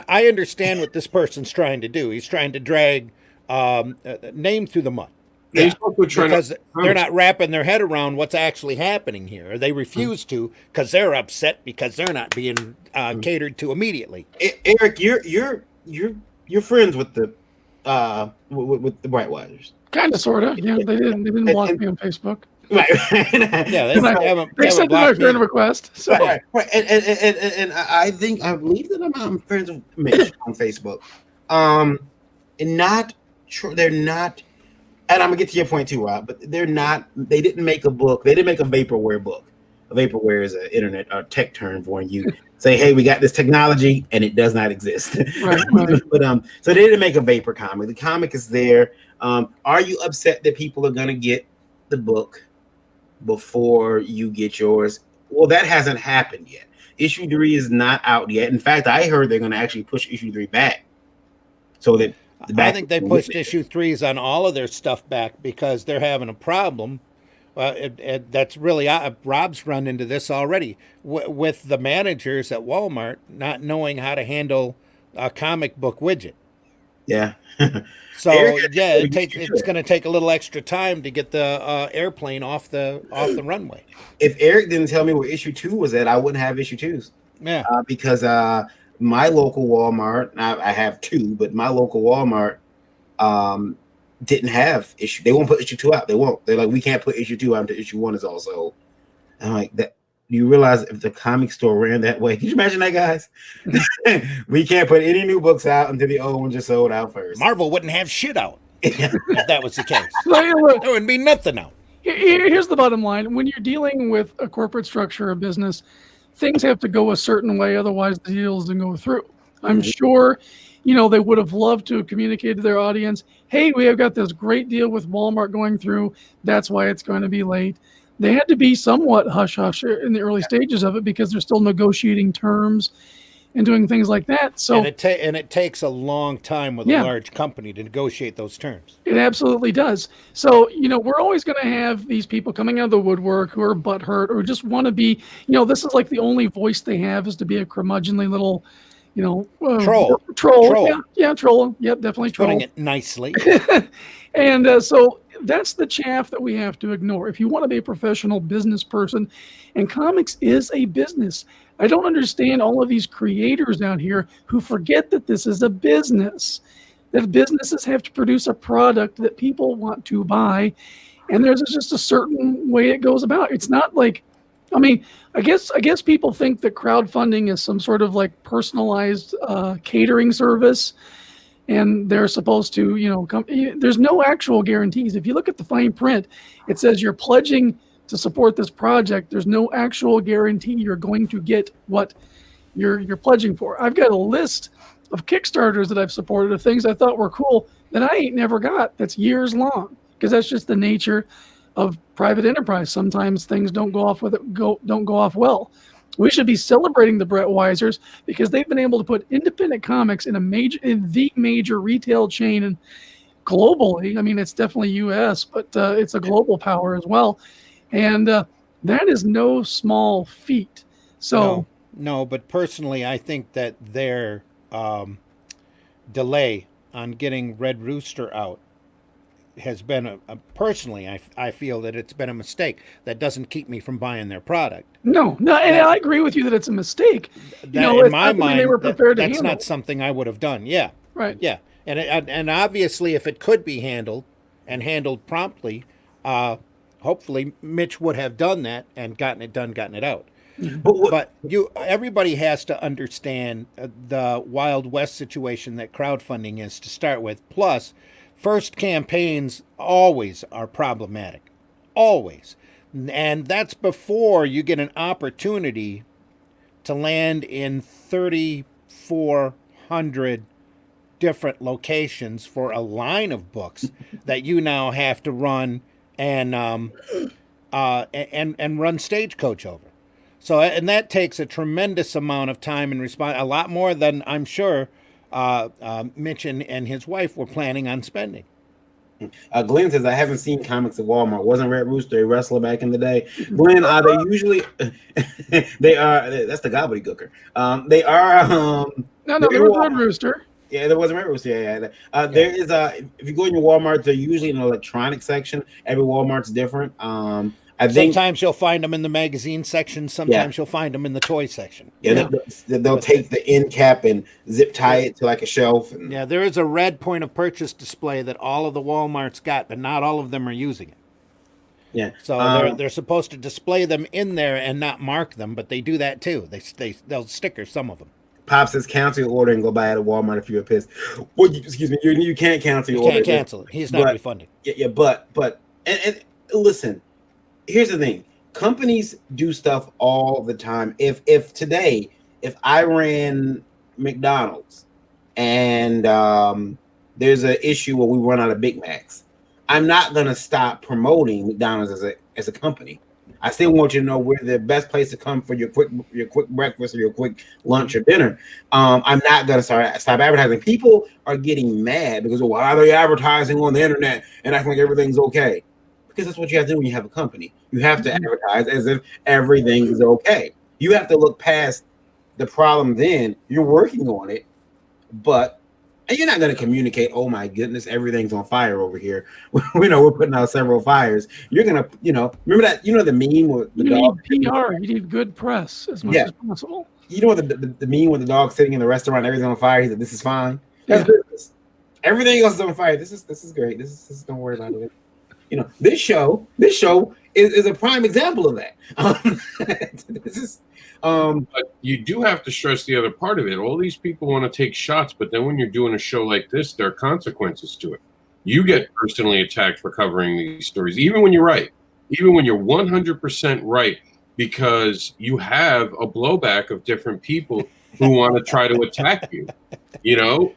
I understand what this person's trying to do. He's trying to drag name through the mud. Yeah. He's also because they're not wrapping their head around what's actually happening here. Or they refuse to because they're upset because they're not being catered to immediately. Eric, you're friends with the Brightwaters. Kind of, sort of. Yeah, they didn't block me on Facebook. Right. Yeah, they haven't accepted my friend request. So. Right. And I believe that I'm friends with Mitch on Facebook. And they're not. And I'm gonna get to your point too, Rob. But they're not. They didn't make a book. They didn't make a vaporware book. A vaporware is an internet or tech term for when you say, "Hey, we got this technology, and it does not exist." Right. But so they didn't make a vapor comic. The comic is there. Are you upset that people are gonna get the book before you get yours? Well, that hasn't happened yet. Issue 3 is not out yet. In fact, I heard they're gonna actually push issue 3 back, so that. I think they pushed issue 3s on all of their stuff back because they're having a problem That's really Rob's run into this already with the managers at Walmart not knowing how to handle a comic book widget. Yeah. So Eric, yeah, it's going to take a little extra time to get the airplane off the runway. if Eric didn't tell me where issue 2 was at, I wouldn't have issue 2s. Yeah, Because my local Walmart, I have 2, but my local Walmart didn't have issue. They won't put issue 2 out. They won't. They're like, we can't put issue 2 out until issue 1 is also. I'm like, that. Do you realize if the comic store ran that way? Can you imagine that, guys? We can't put any new books out until the old ones are sold out first. Marvel wouldn't have shit out if that was the case. Well, look, There wouldn't be nothing out. here's the bottom line. When you're dealing with a corporate structure of business, things have to go a certain way, otherwise the deal doesn't go through. I'm sure, they would have loved to have communicated to their audience, hey, we have got this great deal with Walmart going through. That's why it's going to be late. They had to be somewhat hush-hush in the early stages of it because they're still negotiating terms and doing things like that. So And it takes a long time with a large company to negotiate those terms. it absolutely does. So, we're always going to have these people coming out of the woodwork who are butthurt or just want to be, this is like the only voice they have is to be a curmudgeonly little, Troll. Troll. Yeah, troll. Yep, definitely troll. Putting it nicely. And so that's the chaff that we have to ignore. If you want to be a professional business person, and comics is a business, I don't understand all of these creators out here who forget that this is a business, that businesses have to produce a product that people want to buy. And there's just a certain way it goes about. It's not like, I guess people think that crowdfunding is some sort of like personalized catering service. And they're supposed to, there's no actual guarantees. If you look at the fine print, it says you're pledging to support this project. There's no actual guarantee you're going to get what you're pledging for. I've got a list of Kickstarters that I've supported of things I thought were cool that I ain't never got. That's years long because that's just the nature of private enterprise. Sometimes things don't go off well. We should be celebrating the Brett Weisers because they've been able to put independent comics in the major retail chain and globally. It's definitely U.S., but it's a global power as well, and that is no small feat. So no, but personally, I think that their delay on getting Red Rooster out has been personally, I feel that it's been a mistake that doesn't keep me from buying their product. No, and I agree with you that it's a mistake. In my mind, they were prepared to that's handle. not something I would have done. Yeah, right. Yeah, and obviously, if it could be handled and handled promptly, hopefully Mitch would have done that and gotten it out. But everybody has to understand the Wild West situation that crowdfunding is to start with. Plus, first campaigns always are problematic, always. And that's before you get an opportunity to land in 3,400 different locations for a line of books that you now have to run and run Stagecoach over. So, and that takes a tremendous amount of time and response, a lot more than I'm sure Mitch and his wife were planning on spending. Glenn says, I haven't seen comics at Walmart. Wasn't Red Rooster a wrestler back in the day? Glenn, they usually they are. That's the gobbledygooker. They are. No, there was Red Rooster. Yeah, there wasn't Red Rooster. Yeah. There is if you go in your Walmart, they're usually in an electronic section. Every Walmart's different. I think sometimes you'll find them in the magazine section. Sometimes you'll find them in the toy section. Yeah, they'll take the end cap and zip tie it to like a shelf. And, there is a red point of purchase display that all of the Walmarts got, but not all of them are using it. Yeah. So they're supposed to display them in there and not mark them, but they do that too. They'll sticker some of them. Pop says cancel your order and go buy it at Walmart if you're pissed. Well, excuse me, you can't cancel your order. You can't cancel it. He's not refunding. Yeah, but and listen. Here's the thing. Companies do stuff all the time. If I ran McDonald's and there's an issue where we run out of Big Macs, I'm not gonna stop promoting McDonald's as a company. I still want you to know we're the best place to come for your quick breakfast or your quick lunch or dinner. I'm not gonna stop advertising. People are getting mad because why are they advertising on the internet and acting like everything's okay? because that's what you have to do when you have a company. You have to advertise as if everything is okay. You have to look past the problem. Then you're working on it, but and you're not going to communicate, oh my goodness, everything's on fire over here. We're putting out several fires. You're going to, remember that, the meme with the dog. Need PR. You need good press as much as possible. You know what the meme with the dog sitting in the restaurant, everything's on fire. He said, "This is fine." That's business. Everything else is on fire. This is great. This is don't worry about it. This show is a prime example of that. This is. But you do have to stress the other part of it. All these people want to take shots, but then when you're doing a show like this, there are consequences to it. You get personally attacked for covering these stories, even when you're right, even when you're 100% right, because you have a blowback of different people who want to try to attack you,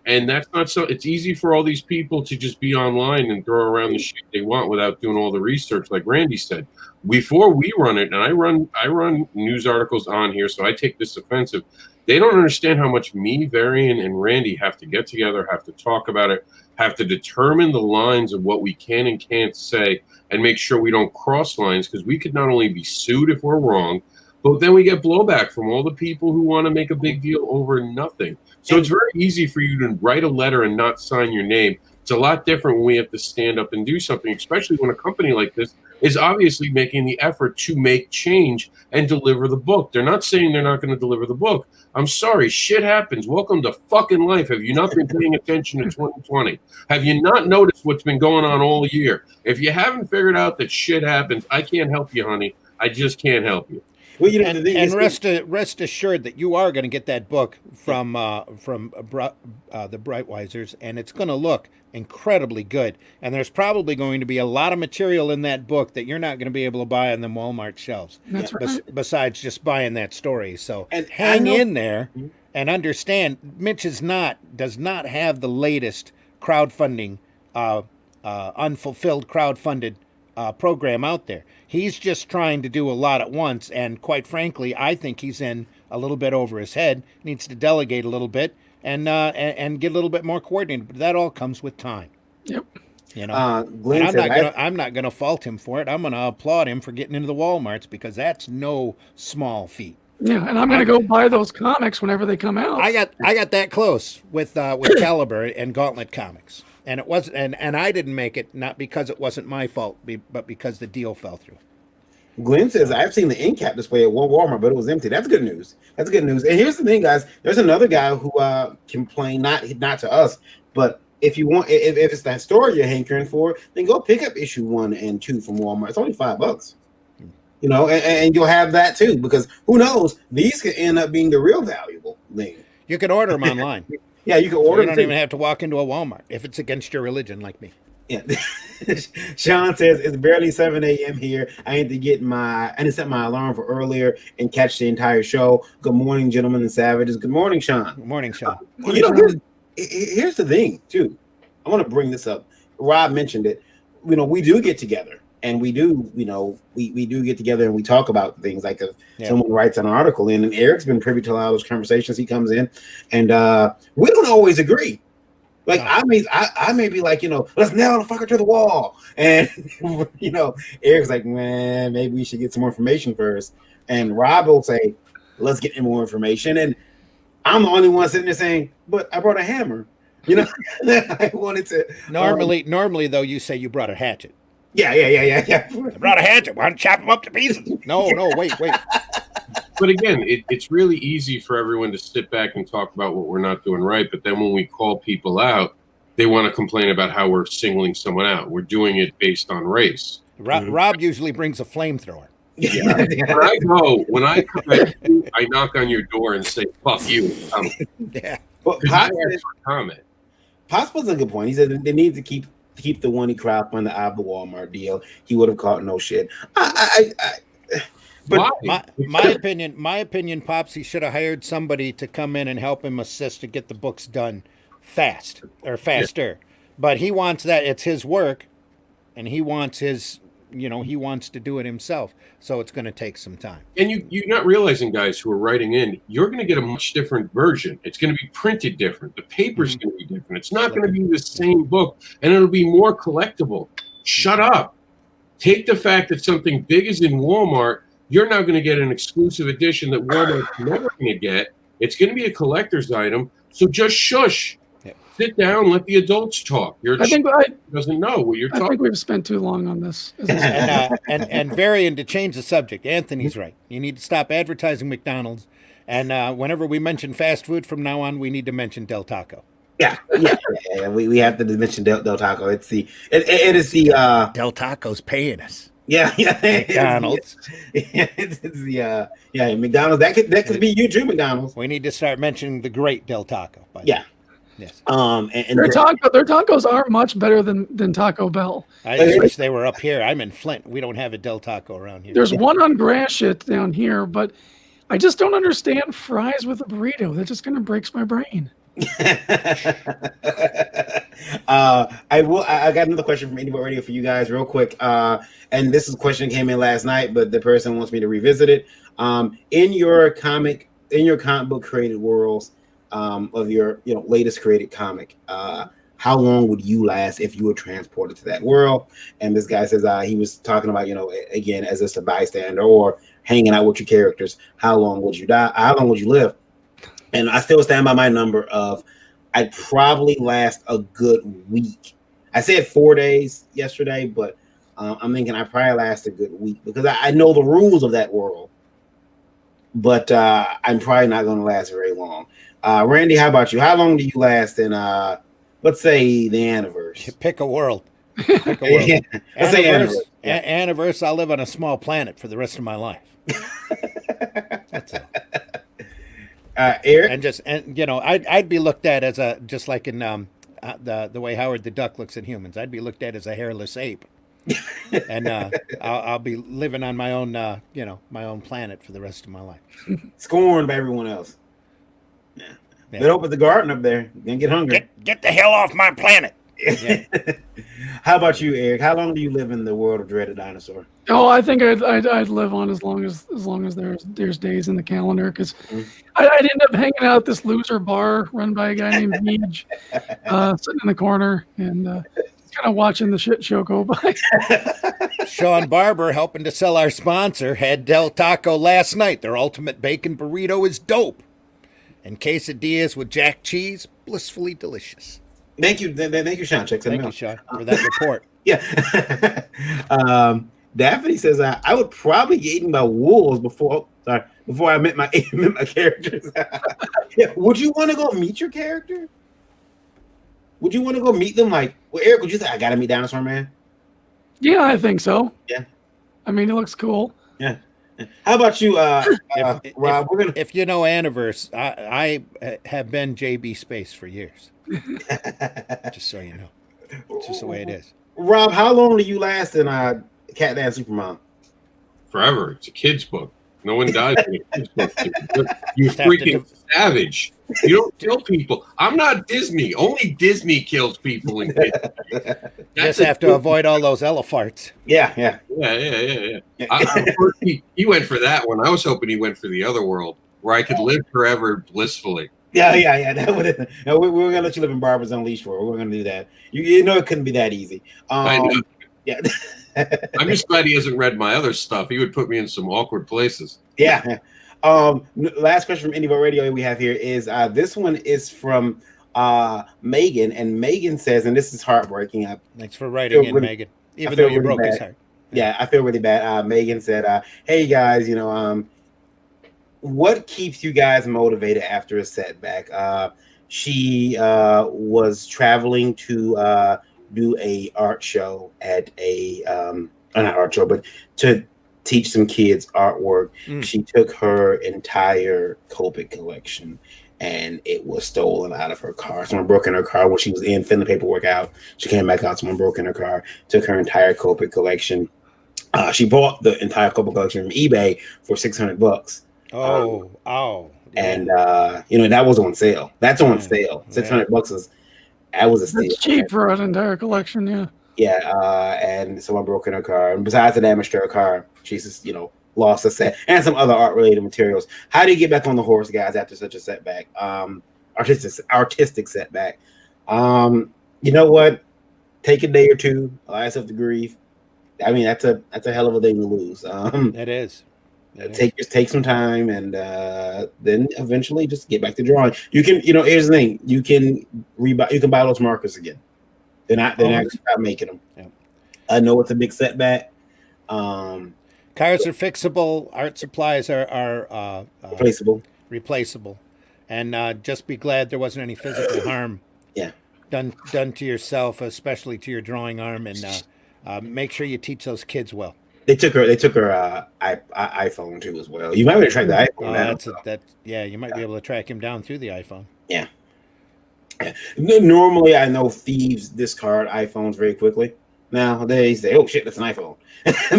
and that's not so. It's easy for all these people to just be online and throw around the shit they want without doing all the research, like Randy said. Before we run it, and I run news articles on here, so I take this offensive. They don't understand how much me, Varian, and Randy have to get together, have to talk about it, have to determine the lines of what we can and can't say, and make sure we don't cross lines, because we could not only be sued if we're wrong, but then we get blowback from all the people who want to make a big deal over nothing. So it's very easy for you to write a letter and not sign your name. It's a lot different when we have to stand up and do something, especially when a company like this is obviously making the effort to make change and deliver the book. They're not saying they're not going to deliver the book. I'm sorry, shit happens. Welcome to fucking life. Have you not been paying attention to 2020? Have you not noticed what's been going on all year? If you haven't figured out that shit happens, I can't help you, honey. I just can't help you. Well, and rest assured that you are going to get that book from the Brightwisers, and it's going to look incredibly good. And there's probably going to be a lot of material in that book that you're not going to be able to buy on the Walmart shelves. That's right. Besides just buying that story, so and hang in there and understand. Mitch does not have the latest crowdfunding, unfulfilled crowdfunded program out there. He's just trying to do a lot at once, and quite frankly, I think he's in a little bit over his head. Needs to delegate a little bit and get a little bit more coordinated. But that all comes with time. Yep. I'm not gonna fault him for it. I'm gonna applaud him for getting into the Walmarts, because that's no small feat. Yeah, and I'm gonna go buy those comics whenever they come out. I got that close with Caliber and Gauntlet Comics. And it wasn't, and I didn't make it, not because it wasn't my fault, but because the deal fell through. Glenn says, I've seen the end cap display at Walmart, but it was empty. That's good news. That's good news. And here's the thing, guys. There's another guy who complained, not to us, but if you want, if it's that story you're hankering for, then go pick up issue 1 and 2 from Walmart. It's only $5. And you'll have that too, because who knows? These could end up being the real valuable thing. You can order them online. Yeah, you can order. You don't even have to walk into a Walmart if it's against your religion, like me. Yeah. Sean says it's barely 7 a.m. here. I need to set my alarm for earlier and catch the entire show. Good morning, gentlemen and savages. Good morning, Sean. Good morning, Sean. Here's the thing, too. I want to bring this up. Rob mentioned it. We do get together. And we do, we do get together and we talk about things, like if someone writes an article in, and Eric's been privy to a lot of those conversations. He comes in, and we don't always agree. Like I may be like, let's nail the fucker to the wall, and Eric's like, man, maybe we should get some more information first. And Rob will say, let's get more information, and I'm the only one sitting there saying, but I brought a hammer. I wanted to. Normally though, you say you brought a hatchet. Yeah. I brought a hatchet. Why don't you chop them up to pieces? No, wait. But again, it's really easy for everyone to sit back and talk about what we're not doing right. But then when we call people out, they want to complain about how we're singling someone out. We're doing it based on race. Rob usually brings a flamethrower. Yeah. When I come at you, I knock on your door and say, fuck you. Yeah. Well, Possible's a good point. He said they need to keep the one he crowdfunded out of the Walmart deal. He would have caught no shit. But my opinion, Pops, he should have hired somebody to come in and help him assist to get the books done faster. Yeah. But he wants that. It's his work, and he wants he wants to do it himself. So it's going to take some time. And you're not realizing, guys who are writing in, you're going to get a much different version. It's going to be printed different. The paper's going to be different. It's not going to be the same book, and it'll be more collectible. Shut up. Take the fact that something big is in Walmart, you're now going to get an exclusive edition that Walmart's never going to get. It's going to be a collector's item. So just shush. Yeah. Sit down, let the adults talk. Your I think doesn't know what you're I talking think we've spent too long on this. And Varian, to change the subject, Anthony's right. You need to stop advertising McDonald's. And whenever we mention fast food from now on, we need to mention Del Taco. Yeah. We have to mention Del Taco. It is the Del Taco's paying us. Yeah. McDonald's. It's the McDonald's. That could be you too, McDonald's. We need to start mentioning the great Del Taco. Yeah. Yes. And their tacos are much better than Taco Bell. I just wish they were up here. I'm in Flint. We don't have a Del Taco around here. There's one on Gratiot down here, but I just don't understand fries with a burrito. That just kind of breaks my brain. I got another question from Anywhere Radio for you guys real quick. And this is a question that came in last night, but the person wants me to revisit it. In your comic book created worlds, of your latest created comic, how long would you last if you were transported to that world? And this guy says he was talking about, again, as just a bystander or hanging out with your characters, how long would you die? How long would you live? And I still stand by my number of I'd probably last a good week. I said 4 days yesterday, but I'm thinking I probably last a good week because I know the rules of that world, but I'm probably not going to last very long. Randy, how about you? How long do you last in, let's say, the Aniverse? Pick a world. Pick a world. Let's say Aniverse. Aniverse, I'll live on a small planet for the rest of my life. That's it. Eric? I'd be looked at as just like in the way Howard the Duck looks at humans. I'd be looked at as a hairless ape. And I'll be living on my own, my own planet for the rest of my life. Scorned by everyone else. Yeah. They open the garden up there. You're gonna get hungry. Get the hell off my planet. Yeah. How about you, Eric? How long do you live in the world of Dreaded Dinosaur? Oh, I think I'd live on as long as there's days in the calendar because I'd end up hanging out at this loser bar run by a guy named Meej, sitting in the corner and kind of watching the shit show go by. Sean Barber, helping to sell our sponsor, had Del Taco last night. Their ultimate bacon burrito is dope. And quesadillas with jack cheese, blissfully delicious. Thank you, Sean. Thank you, Sean, for that report. Yeah. Daphne says I would probably get eaten by wolves before I met my characters. Yeah. Would you want to go meet your character? Would you want to go meet them? Like, well, Eric, would you say I gotta meet Dinosaur Man? Yeah, I think so. Yeah. I mean, it looks cool. Yeah. How about you, Rob? If you know Aniverse, I have been JB Space for years. Just so you know. It's just the way it is. Rob, how long do you last in Cat Dance Supermom? Forever. It's a kid's book. No one dies in a kid's book. You freaking savage. You don't kill people. I'm not Disney. Only Disney kills people in kids. Just have to avoid all those elefarts. Yeah. He went for that one. I was hoping he went for the other world where I could live forever blissfully. Yeah. That would. No, we're gonna let you live in Barbara's Unleashed world. We're gonna do that. You know it couldn't be that easy. I know. Yeah. I'm just glad he hasn't read my other stuff. He would put me in some awkward places. Yeah. Last question from Indie Radio we have here is this one is from Megan, and Megan says, and this is heartbreaking. Thanks for writing in, Megan. Even though you broke his heart. Yeah, I feel really bad. Megan said, "Hey guys, what keeps you guys motivated after a setback?" She was traveling to do a art show at not art show, but to teach some kids artwork. She took her entire Copic collection and it was stolen out of her car. Someone broke in her car when she was filling the paperwork out. She came back out, someone broke in her car, took her entire Copic collection. She bought the entire Copic collection from eBay for $600. And that was on sale. That's on sale. $600 that was a steal. It's cheap for an entire collection, yeah. Yeah, and someone broke in her car. And besides the damage to her car, she's just, lost a set and some other art-related materials. How do you get back on the horse, guys, after such a setback? Artistic setback. You know what? Take a day or two, allow yourself to grieve, I mean, that's a hell of a thing to lose. It is. Take some time, and then eventually just get back to drawing. You can, here's the thing: you can buy those markers again. They're not stop making them. Yeah. I know it's a big setback. Cars are fixable. Art supplies are replaceable, and just be glad there wasn't any physical harm. Yeah. Done to yourself, especially to your drawing arm, and make sure you teach those kids well. They took her iPhone too as well. You might be able to track the iPhone. You might be able to track him down through the iPhone. Yeah. Normally, I know thieves discard iPhones very quickly. Nowadays, they oh shit, that's an iPhone.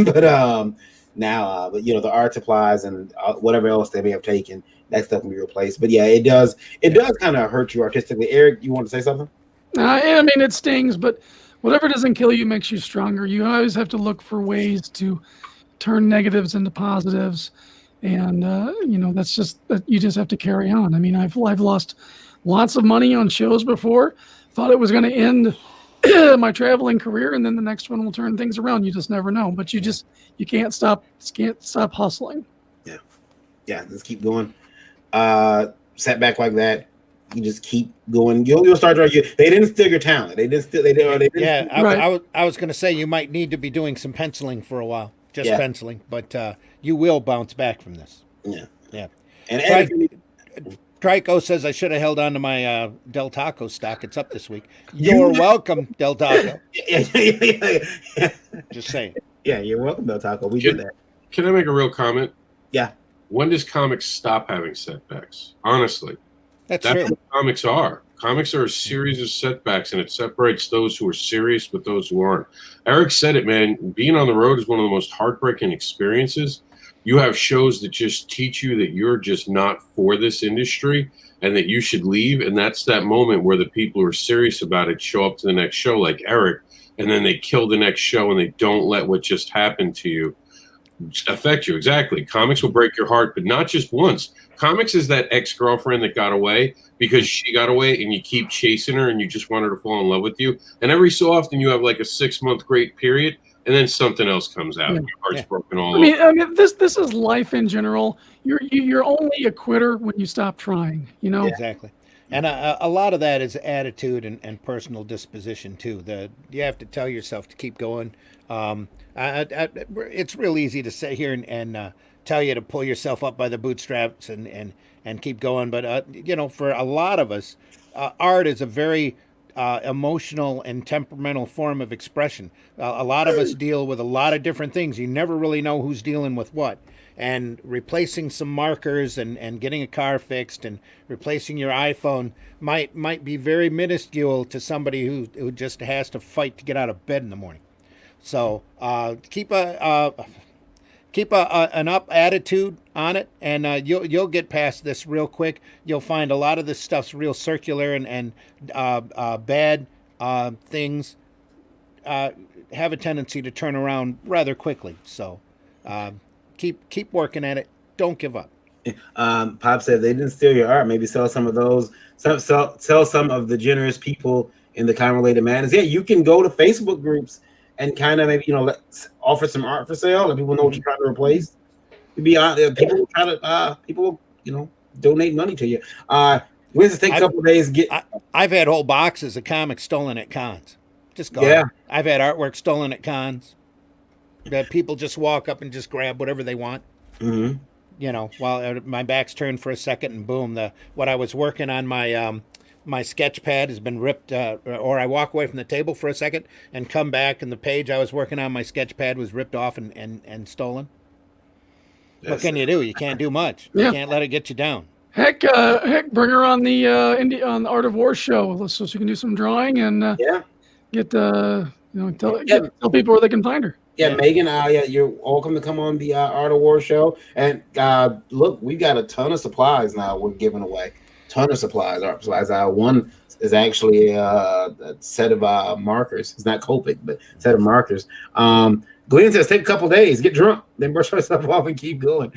but the art supplies and whatever else they may have taken, that stuff can be replaced. But yeah, it does kind of hurt you artistically. Eric, you want to say something? I mean, it stings, but whatever doesn't kill you makes you stronger. You always have to look for ways to turn negatives into positives, and that's just you just have to carry on. I mean, I've lost lots of money on shows before. Thought it was going to end my traveling career, and then the next one will turn things around. You just never know. But you can't stop hustling. Yeah, just keep going. Setback like that, you just keep going. You'll start to. They didn't steal your talent. They didn't steal. They didn't. Yeah, Right. I was going to say you might need to be doing some penciling for a while, just penciling, but you will bounce back from this. Yeah. And Trico says I should have held on to my Del Taco stock. It's up this week. You're welcome, Del Taco. Yeah. Just saying. Yeah, you're welcome, Del Taco. We did that. Can I make a real comment? Yeah. When does comics stop having setbacks? Honestly, That's that's true. what comics are. Comics are a series of setbacks, and it separates those who are serious with those who aren't. Eric said it, man. Being on the road is one of the most heartbreaking experiences. You have shows that just teach you that you're just not for this industry and that you should leave. And that's that moment where the people who are serious about it show up to the next show, like Eric, and then they kill the next show and they don't let what just happened to you affect you. Exactly. Comics will break your heart, but not just once. Comics is that ex-girlfriend that got away because she got away and you keep chasing her and you just want her to fall in love with you. And every so often you have like a 6-month great period and then something else comes out. Yeah. Your heart's broken all I over. mean, this is life in general. You're only a quitter when you stop trying. Exactly. And a lot of that is attitude and personal disposition too. You have to tell yourself to keep going. It's real easy to sit here and tell you to pull yourself up by the bootstraps and keep going. But for a lot of us, art is a very emotional and temperamental form of expression. A lot of us deal with a lot of different things. You never really know who's dealing with what. And replacing some markers and getting a car fixed and replacing your iPhone might be very minuscule to somebody who just has to fight to get out of bed in the morning. So keep an up attitude on it, and you'll get past this real quick. You'll find a lot of this stuff's real circular, and bad things have a tendency to turn around rather quickly. So keep working at it. Don't give up. Pop said they didn't steal your art. Maybe sell some of those. Sell some of the generous people in the comic related matters. Yeah, you can go to Facebook groups and kind of maybe offer some art for sale. Let people know what you're trying to replace. People will try to people will donate money to you. We just take a couple of days. I've had whole boxes of comics stolen at cons. Just go. Yeah. I've had artwork stolen at cons. That people just walk up and just grab whatever they want. Mm-hmm. While my back's turned for a second, and boom, what I was working on my sketch pad has been ripped, or I walk away from the table for a second and come back, and the page I was working on, my sketch pad, was ripped off and stolen. What can you do? You can't do much. Yeah. You can't let it get you down. Heck, bring her on the on the Art of War show so she can do some drawing and get tell people where they can find her. Yeah, Megan, you're welcome to come on the Art of War show. And look, we got a ton of supplies now we're giving away. Ton of supplies, art supplies. One is actually a set of markers. It's not Copic, but a set of markers. Glenn says take a couple days, get drunk, then brush yourself off and keep going.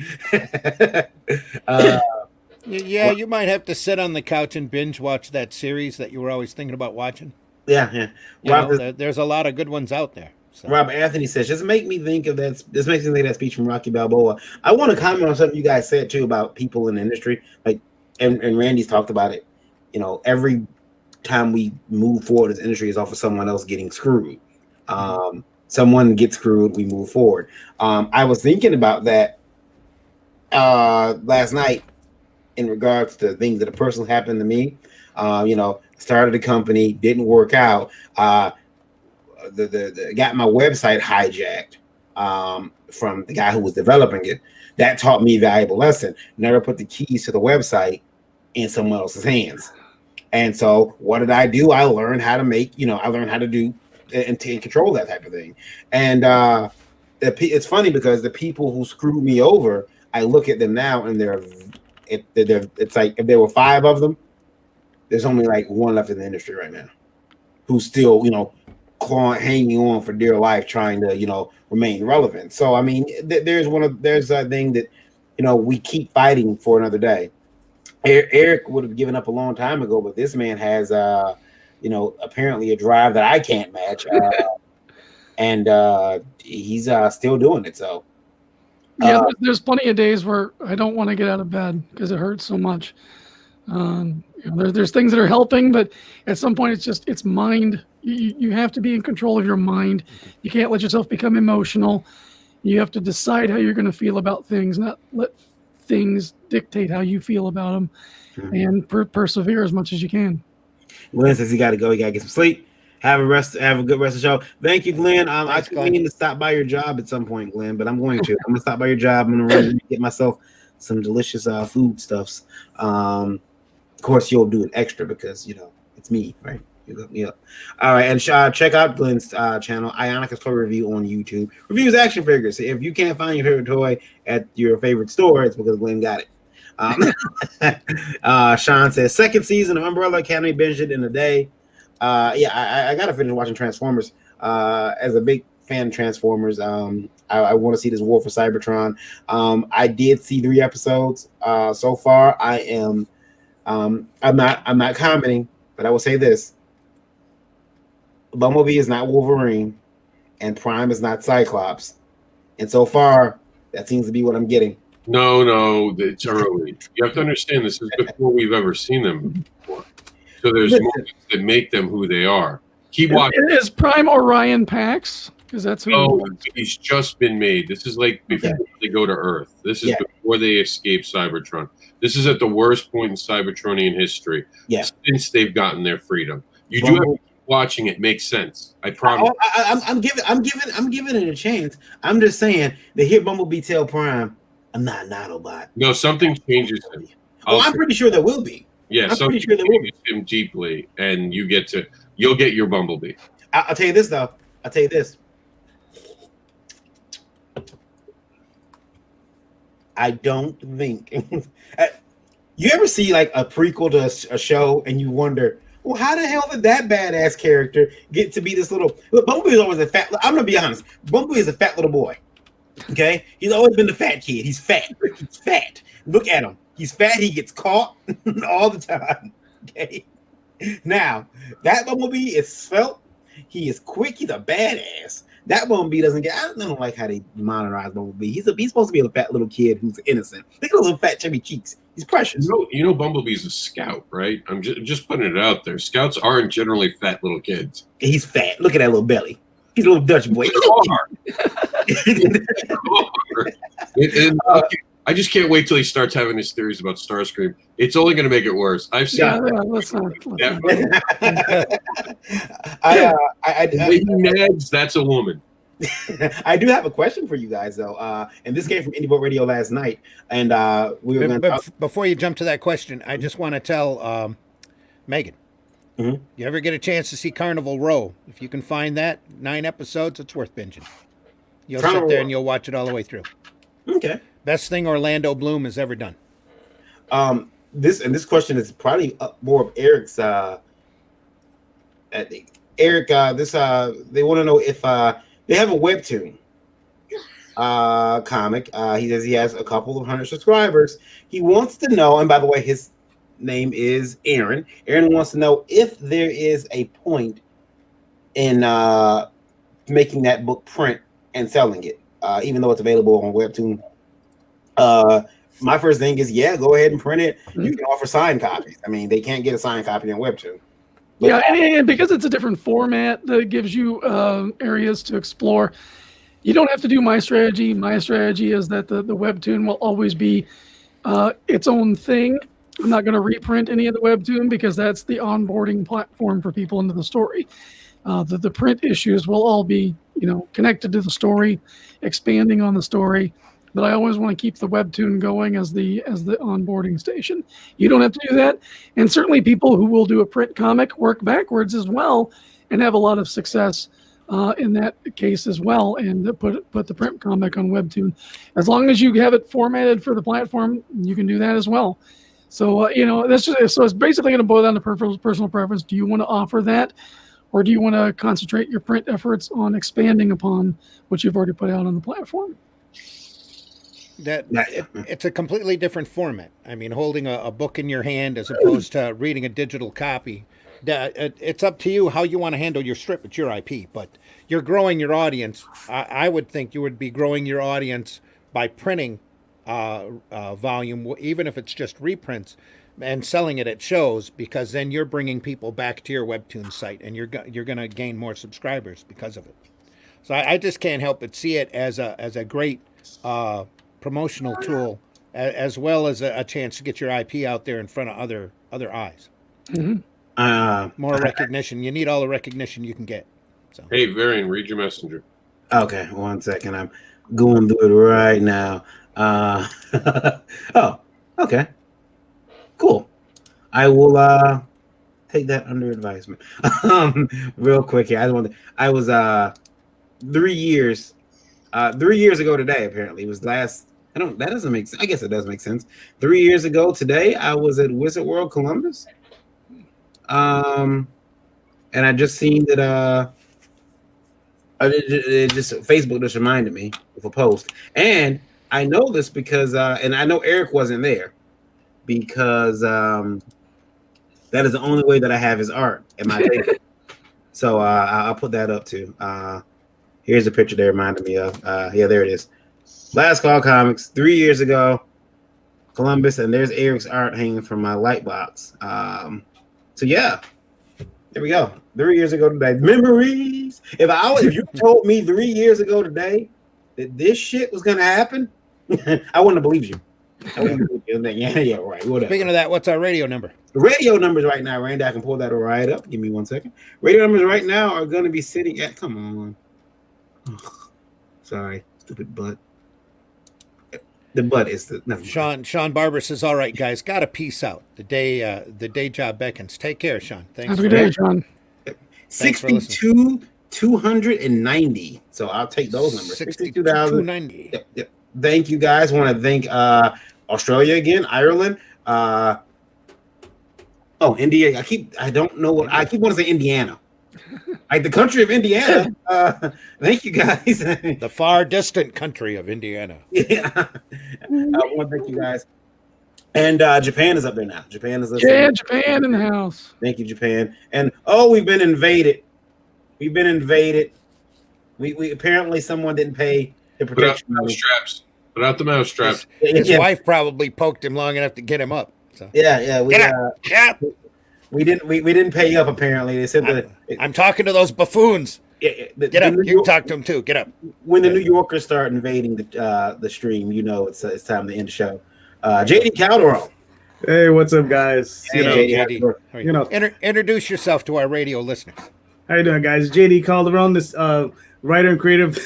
Yeah, you might have to sit on the couch and binge watch that series that you were always thinking about watching. Yeah. There's a lot of good ones out there. So. Robert Anthony says, just make me think of that. This makes me think of that speech from Rocky Balboa. I want to comment on something you guys said too about people in the industry, like, and Randy's talked about it. You know, every time we move forward, this industry is off of someone else getting screwed. Someone gets screwed, we move forward. I was thinking about that last night in regards to things that personally happened to me. You know, started a company, didn't work out. The got my website hijacked from the guy who was developing it. That taught me a valuable lesson. Never put the keys to the website in someone else's hands. And so what did I do? I learned how to make, you know, I learned how to do and control that type of thing. And it's funny because the people who screwed me over, I look at them now and it's like if there were 5 of them, there's only like 1 left in the industry right now who's still, you know, hanging on for dear life, trying to, you know, remain relevant. So I mean, there's a thing that, you know, we keep fighting for another day. Eric would have given up a long time ago, but this man has, you know, apparently a drive that I can't match, and he's still doing it. So yeah, there's plenty of days where I don't want to get out of bed because it hurts so much. You know, there's things that are helping, but at some point it's mind. You have to be in control of your mind. You can't let yourself become emotional. You have to decide how you're going to feel about things, not let things dictate how you feel about them, and persevere as much as you can. Glenn says he got to go. He got to get some sleep. Have a good rest of the show. Thank you, Glenn. I could mean to stop by your job at some point, Glenn, but I'm going to. I'm gonna stop by your job. I'm gonna run and get myself some delicious food stuffs. Of course, you'll do an extra because you know it's me, right? You look me up. All right, and check out Glenn's channel, Ionica's Toy Review on YouTube. Reviews action figures. If you can't find your favorite toy at your favorite store, it's because Glenn got it. Sean says, 2nd season of Umbrella Academy, binged it in a day. I got to finish watching Transformers. As a big fan of Transformers, I want to see this War for Cybertron. I did see 3 episodes so far. I am I'm not commenting, but I will say this. Bumblebee is not Wolverine, and Prime is not Cyclops. And so far, that seems to be what I'm getting. No, it's early. You have to understand this is before we've ever seen them before. So there's moments that make them who they are. Keep watching. Is Prime Orion Pax? Because that's who. No, he's just been made. This is like before they go to Earth. This is before they escape Cybertron. This is at the worst point in Cybertronian history since they've gotten their freedom. You do have to keep watching it. Makes sense. I promise. I'm giving it a chance. I'm just saying they hit Bumblebee tell Prime, I'm not an Autobot. No, something changes him. I'm pretty sure there will be. Yeah, I'm something pretty sure there will be. changes him deeply, and you'll get your Bumblebee. I'll tell you this though. I'll tell you this. I don't think you ever see like a prequel to a show and you wonder, well, how the hell did that badass character get to be this little? Look, Bumblebee is always a fat. I'm gonna be honest. Bumblebee is a fat little boy. Okay, he's always been the fat kid. He's fat. He's fat. Look at him. He's fat. He gets caught all the time. Okay. Now that Bumblebee is svelte. He is quick. He's a badass. That Bumblebee doesn't get. I don't like how they monetize Bumblebee. He's supposed to be a fat little kid who's innocent. Look at those little fat chubby cheeks. He's precious. You know, Bumblebee's a scout, right? I'm just putting it out there. Scouts aren't generally fat little kids. He's fat. Look at that little belly. He's a little Dutch boy. I just can't wait till he starts having his theories about Starscream. It's only going to make it worse. I've seen. Let's not. He nags, that's a woman. I do have a question for you guys though, and this came from Indie Boat Radio last night, and we were going to. Before you jump to that question, I just want to tell Megan. Mm-hmm. You ever get a chance to see Carnival Row? If you can find that 9 episodes, it's worth binging. You'll sit there and you'll watch it all the way through. Okay. Best thing Orlando Bloom has ever done. This question is probably more of Eric's. Eric, they want to know if they have a webtoon comic. He says he has a couple of 100 subscribers. He wants to know, and by the way, his name is Aaron. Aaron wants to know if there is a point in making that book print and selling it, even though it's available on Webtoon. My first thing is, go ahead and print it. You can offer signed copies. I mean, they can't get a signed copy on Webtoon. But, and because it's a different format that gives you areas to explore, you don't have to do my strategy. My strategy is that the Webtoon will always be its own thing. I'm not going to reprint any of the Webtoon because that's the onboarding platform for people into the story. The print issues will all be, connected to the story, expanding on the story. But I always want to keep the Webtoon going as the onboarding station. You don't have to do that. And certainly people who will do a print comic work backwards as well and have a lot of success in that case as well, and put the print comic on Webtoon. As long as you have it formatted for the platform, you can do that as well. So, that's just, so it's basically going to boil down to personal preference. Do you want to offer that, or do you want to concentrate your print efforts on expanding upon what you've already put out on the platform? It's a completely different format. I mean, holding a book in your hand as opposed to reading a digital copy. It's up to you how you want to handle your strip. It's your IP, but you're growing your audience. I would think you would be growing your audience by printing volume, even if it's just reprints, and selling it at shows, because then you're bringing people back to your Webtoon site, and you're going to gain more subscribers because of it. So I just can't help but see it as a great promotional tool, as well as a chance to get your IP out there in front of other eyes. More recognition. You need all the recognition you can get. So. Hey, Varian, read your messenger. Okay, 1 second. I'm going through it right now. Oh, okay. Cool. I will take that under advisement. Real quick here. I was 3 years 3 years ago today, apparently. It was that doesn't make sense. I guess it does make sense. 3 years ago today, I was at Wizard World Columbus. And I just seen that Facebook just reminded me of a post. And I know this because and I know Eric wasn't there because that is the only way that I have his art in my table. So I'll put that up too. Here's a picture they reminded me of. There it is. Last Call Comics, 3 years ago, Columbus, and there's Eric's art hanging from my light box. So yeah, there we go. 3 years ago today, memories. If you told me 3 years ago today that this shit was gonna happen, I wouldn't have believed you. Yeah, right. Whatever. Speaking of that, what's our radio number? The radio numbers right now, Randy, I can pull that right up. Give me 1 second. Radio numbers right now are going to be sitting at, come on. Oh, sorry, stupid butt. The butt is the Sean Barber says, "All right, guys, got to peace out. The day job beckons. Take care, Sean. Thanks. Have a good day, Sean. 62 290. So I'll take those numbers. 62,290. Yep. Thank you guys. Want to thank Australia again, Ireland. India. I keep wanting to say Indiana. Like the country of Indiana. Thank you guys. The far distant country of Indiana. Yeah. I want to thank you guys. And Japan is up there now. Japan is listening. Yeah, Japan in the house. Thank you, Japan. And we've been invaded. We apparently someone didn't pay the protection. Put out the mouse straps. His wife probably poked him long enough to get him up. So. Yeah. We didn't pay up. Apparently, they said I'm talking to those buffoons. Get up. You can talk to them too. Get up. When the New Yorkers start invading the stream, it's time to end the show. JD Calderon. Hey, what's up, guys? JD. Introduce yourself to our radio listeners. How you doing, guys? JD Calderon, this writer and creative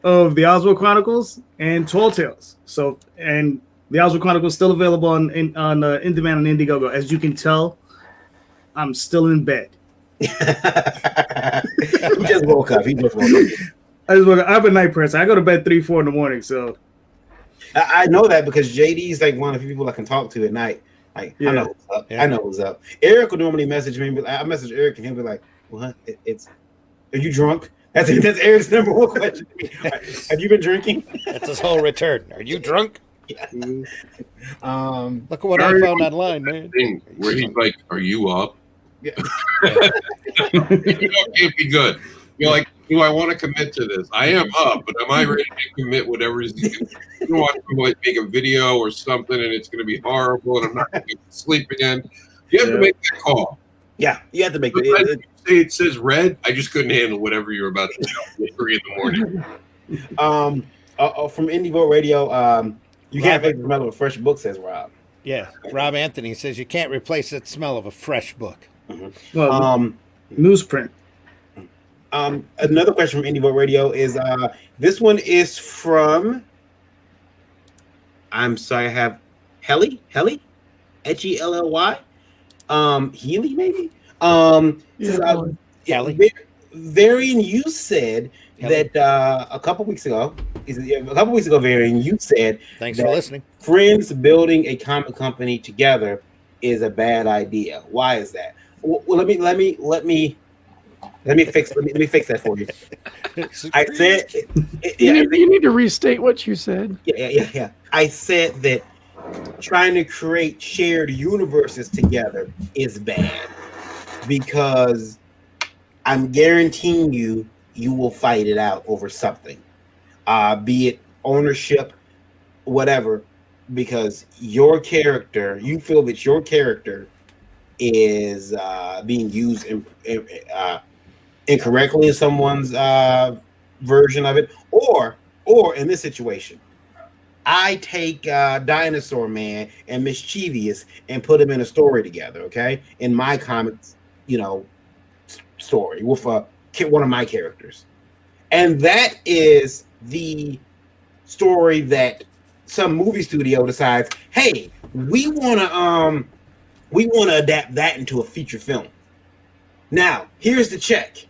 of the Oswald Chronicles and Tall Tales. So, and the Oswald Chronicles is still available on In-Demand and Indiegogo. As you can tell, I'm still in bed. He just woke up. I have a night person. I go to bed 3-4 in the morning. So I know that because JD is like one of the people I can talk to at night. Like, yeah. I know what's up. Yeah. I know what's up. Eric will normally message me. But I message Eric and he'll be like, "What? Are you drunk?" That's Eric's number one question. Have you been drinking? That's his whole return. Are you drunk? Yeah. Look at what I found online, man. Where he's like, "Are you up?" Yeah. It can't be good. You're like, do I want to commit to this? I am up, but am I ready to commit whatever is you want to like make a video or something and it's going to be horrible and I'm not going to sleep again? You have to make that call. Yeah, you have to make it. Say it says red. I just couldn't handle whatever you're about to do at 3 in the morning. From Indie Vote Radio, you can't make the smell of a fresh book, says Rob. Yeah, Rob Anthony says you can't replace that smell of a fresh book. Mm-hmm. Well, newsprint. Another question from Indie Vote Radio is this one is from. I'm sorry, I have Helly, Helly, Helly, Healy maybe. Helly. Varian, you said that a couple weeks ago, Varian, you said thanks for listening. Friends building a comic company together is a bad idea. Why is that? Well, let me fix that for you. I said you need to restate what you said. Yeah. I said that trying to create shared universes together is bad because I'm guaranteeing you will fight it out over something, be it ownership, whatever, because your character, you feel that your character is being used incorrectly in someone's version of it, or in this situation, I take Dinosaur Man and Mischievous and put them in a story together, okay? In my comics, story with one of my characters. And that is the story that some movie studio decides, hey, we want to adapt that into a feature film. Now, here's the check.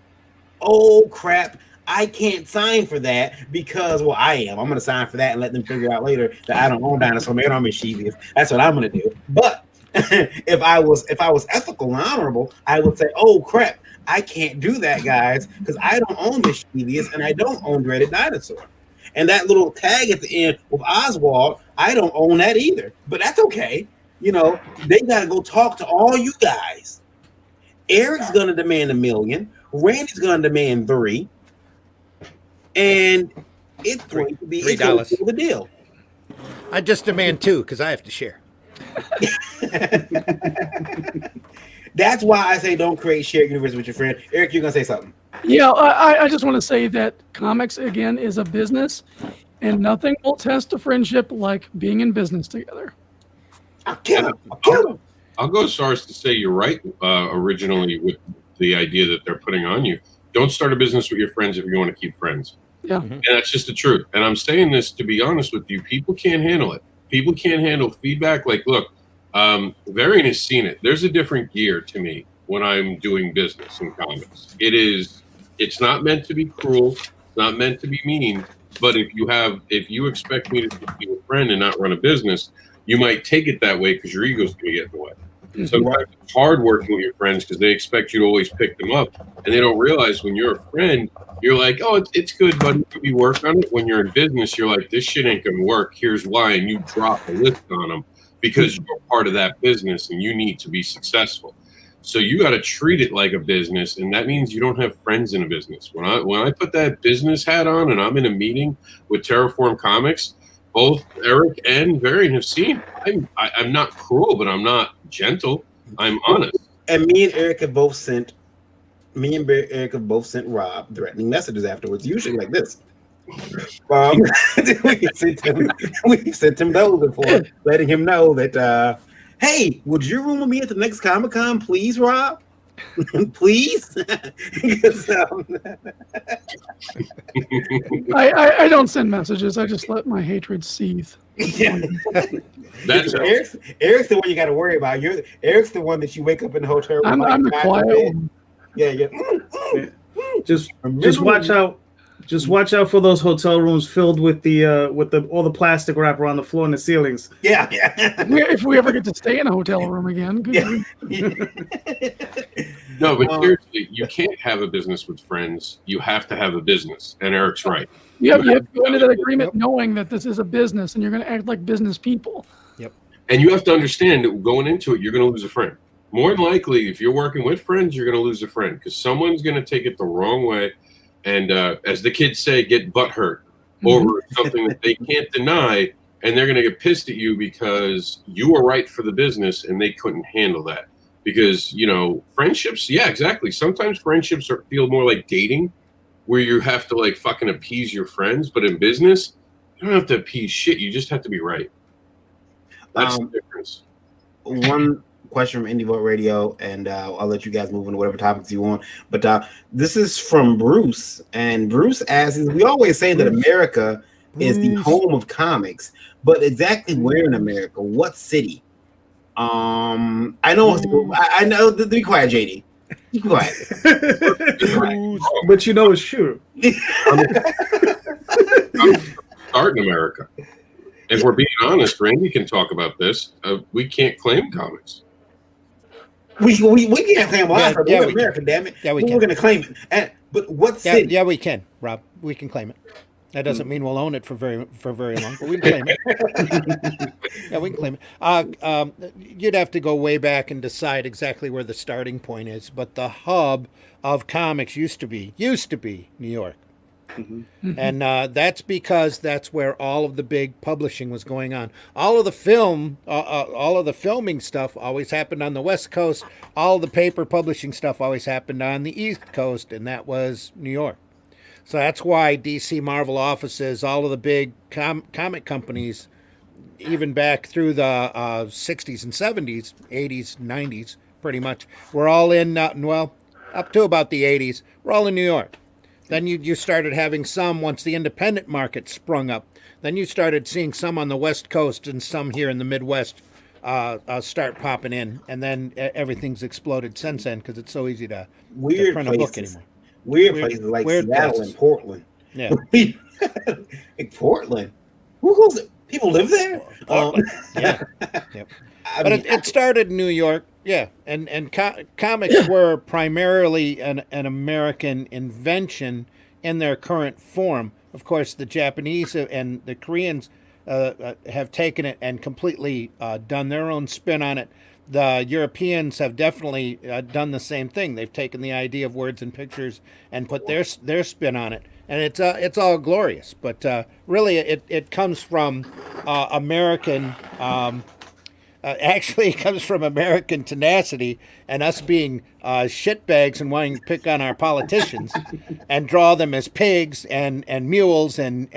Oh, crap. I can't sign for that because, well, I am. I'm going to sign for that and let them figure out later that I don't own Dinosaur Man or Mischievous. That's what I'm going to do. But if I was ethical and honorable, I would say, oh, crap, I can't do that, guys, because I don't own Mischievous and I don't own Dreaded Dinosaur. And that little tag at the end with Oswald, I don't own that either. But that's okay. They got to go talk to all you guys. Eric's going to demand $1 million. Randy's going to demand $3 million. And it's going to be $3 the deal. I just demand 2 because I have to share. That's why I say don't create shared universe with your friend. Eric, you're going to say something. Yeah, I just want to say that comics, again, is a business, and nothing will test a friendship like being in business together. I'll kill him. I'll go as far as to say you're right originally with the idea that they're putting on you. Don't start a business with your friends if you want to keep friends. Yeah. And that's just the truth. And I'm saying this to be honest with you. People can't handle it. People can't handle feedback. Like, look, Varian has seen it. There's a different gear to me when I'm doing business in comics. It's not meant to be cruel. It's not meant to be mean. But if you expect me to be a friend and not run a business, you might take it that way because your ego's going to get in the way. Sometimes it's hard working with your friends because they expect you to always pick them up, and they don't realize when you're a friend, you're like, oh, it's good, buddy. You work on it. When you're in business, you're like, this shit ain't gonna work. Here's why, and you drop a list on them because you're part of that business and you need to be successful. So you got to treat it like a business, and that means you don't have friends in a business. When I put that business hat on and I'm in a meeting with Terraform Comics, both Eric and Varian have seen. I'm not cruel, but I'm not gentle. I'm honest. And me and Eric have both sent Rob threatening messages afterwards, usually like this. We've sent him those before, letting him know that, hey, would you room with me at the next Comic-Con, please, Rob? Please? I don't send messages. I just let my hatred seethe. Yeah. Eric's the one you got to worry about. Eric's the one that you wake up in the hotel room. I'm the quiet one. Yeah. Just watch out. Just watch out for those hotel rooms filled with all the plastic wrapper on the floor and the ceilings. Yeah. If we ever get to stay in a hotel room again. No, but seriously, you can't have a business with friends. You have to have a business. And Eric's right. You have to go into that agreement knowing that this is a business and you're going to act like business people. Yep. And you have to understand that going into it, you're going to lose a friend. More than likely, if you're working with friends, you're going to lose a friend because someone's going to take it the wrong way. and as the kids say, get butt hurt over something that they can't deny, and they're going to get pissed at you because you were right for the business and they couldn't handle that. Because, you know, friendships, yeah, exactly. Sometimes friendships feel more like dating, where you have to like fucking appease your friends. But in business, you don't have to appease shit. You just have to be right. That's the difference. One question from Indie Vote Radio, and I'll let you guys move into whatever topics you want. But this is from Bruce, and Bruce asks, we always say that America is the home of comics, but exactly where in America? What city? I know. Be quiet, JD. Be quiet. But you know it's true. Start in America. If we're being honest, Randy can talk about this. We can't claim comics. We can't claim life. Yeah, We're we America, can. damn it. Yeah, we We're can. going to claim it. But what city? Yeah, we can, Rob. We can claim it. That doesn't mean we'll own it for very long, but we can claim it. Yeah, we can claim it. You'd have to go way back and decide exactly where the starting point is. But the hub of comics used to be New York. And that's because that's where all of the big publishing was going on. All of the filming stuff always happened on the West Coast. All the paper publishing stuff always happened on the East Coast, and that was New York. So that's why DC Marvel offices, all of the big comic companies, even back through the 60s and 70s, 80s, 90s, pretty much, we're all in, up to about the 80s, we're all in New York. Then you started having some once the independent market sprung up. Then you started seeing some on the West Coast and some here in the Midwest start popping in. And then everything's exploded since then because it's so easy to print a book anymore. Weird places like Seattle places. and Portland. Yeah. Like Portland. People live there? Portland. Yeah. Yep. But it started in New York. Yeah, and comics were primarily an American invention in their current form. Of course, the Japanese and the Koreans have taken it and completely done their own spin on it. The Europeans have definitely done the same thing. They've taken the idea of words and pictures and put their spin on it, and it's all glorious. But really, it comes from American. Actually, it comes from American tenacity and us being shitbags and wanting to pick on our politicians and draw them as pigs and mules and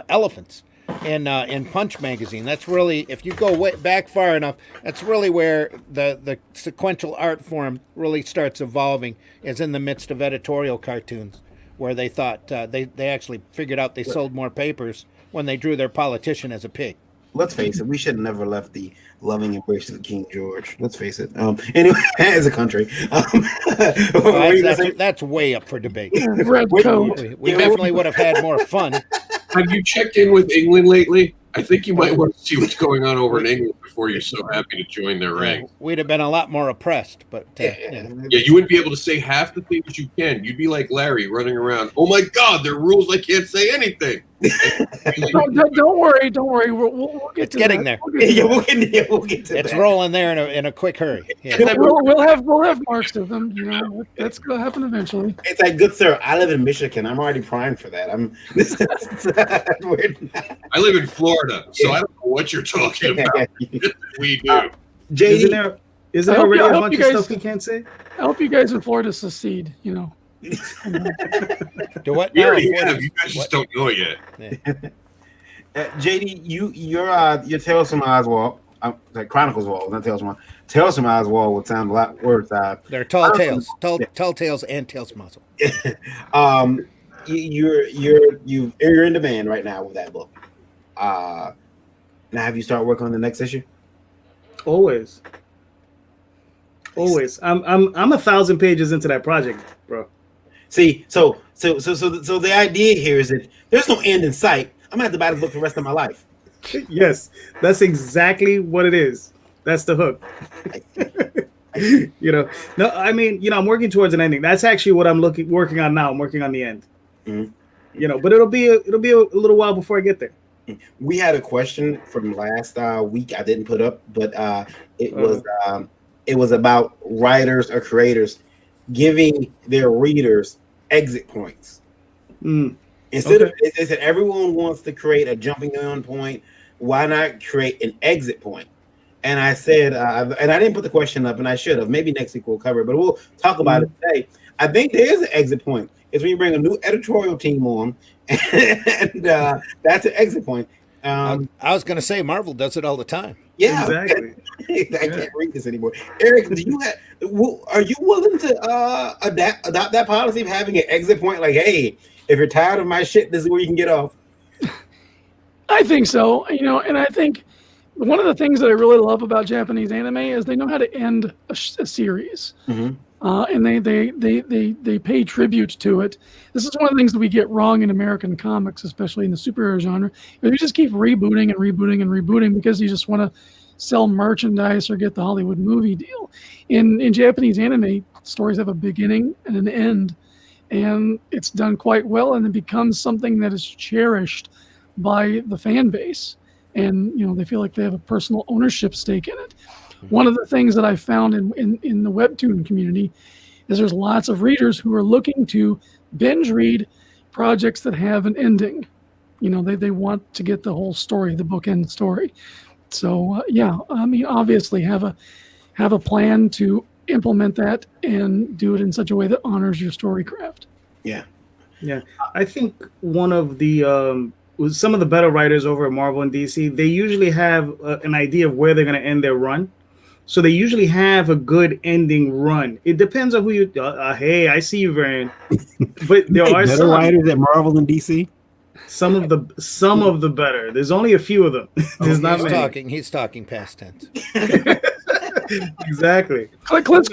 elephants in Punch magazine. That's really, if you go way back far enough, that's really where the sequential art form really starts evolving, is in the midst of editorial cartoons, where they thought they actually figured out they sold more papers when they drew their politician as a pig. Let's face it, we should have never left the loving embrace of King George. Let's face it. Anyway, as a country, that's way up for debate. Red coat. We definitely would have had more fun. Have you checked in with England lately? I think you might want to see what's going on over in England before you're so happy to join their ranks. We'd have been a lot more oppressed, but yeah, you wouldn't be able to say half the things you can. You'd be like Larry running around. Oh my God, there are rules. I can't say anything. Don't worry. We'll get it's to getting that. there. We'll get to it's that. rolling there in a quick hurry. Yeah. We'll have marks of them. You know, that's gonna happen eventually. It's like, good sir, I live in Michigan. I'm already primed for that. I live in Florida, so I don't know what you're talking about. We do. JD, Isn't there already a bunch of stuff we can't say? I hope you guys in Florida secede. You know. Do what? We already have. You guys just don't know it yet. Yeah. JD, your Tales from Oswald, like Chronicles Wall, not Tales from Oswald. Tales from Oswald would sound a lot worse. They're tall tales, tall tales, and Tales from Oswald. You're in demand right now with that book. Now, have you started working on the next issue? Always. I'm 1,000 pages into that project, bro. See, so the idea here is that there's no end in sight. I'm gonna have to buy the book for the rest of my life. Yes, that's exactly what it is. That's the hook. No, I mean, I'm working towards an ending. That's actually what I'm working on now. I'm working on the end. Mm-hmm. But it'll be a little while before I get there. We had a question from last week I didn't put up, but it was about writers or creators giving their readers exit points Instead of they said everyone wants to create a jumping on point, why not create an exit point? And I said, and I didn't put the question up, and I should have. Maybe next week we'll cover it, but we'll talk about it today. I think there is an exit point. It's when you bring a new editorial team on, and that's an exit point. I was going to say Marvel does it all the time. Yeah, exactly. I can't read this anymore. Eric, are you willing to adopt that policy of having an exit point? Like, hey, if you're tired of my shit, this is where you can get off. I think so. And I think one of the things that I really love about Japanese anime is they know how to end a series, and they pay tribute to it. This is one of the things that we get wrong in American comics, especially in the superhero genre. You just keep rebooting and rebooting and rebooting because you just want to sell merchandise or get the Hollywood movie deal. In Japanese anime, stories have a beginning and an end, and it's done quite well, and it becomes something that is cherished by the fan base. And they feel like they have a personal ownership stake in it. One of the things that I found in the webtoon community is there's lots of readers who are looking to binge read projects that have an ending. They want to get the whole story, the bookend story. So obviously have a plan to implement that and do it in such a way that honors your story craft. Yeah. I think one of the some of the better writers over at Marvel and DC, they usually have an idea of where they're going to end their run. So they usually have a good ending run. It depends on who you. Hey, I see you, Varian. But there are better some writers at Marvel and DC. Some of the better. There's only a few of them. There's not many. He's talking past tense. Exactly. Clint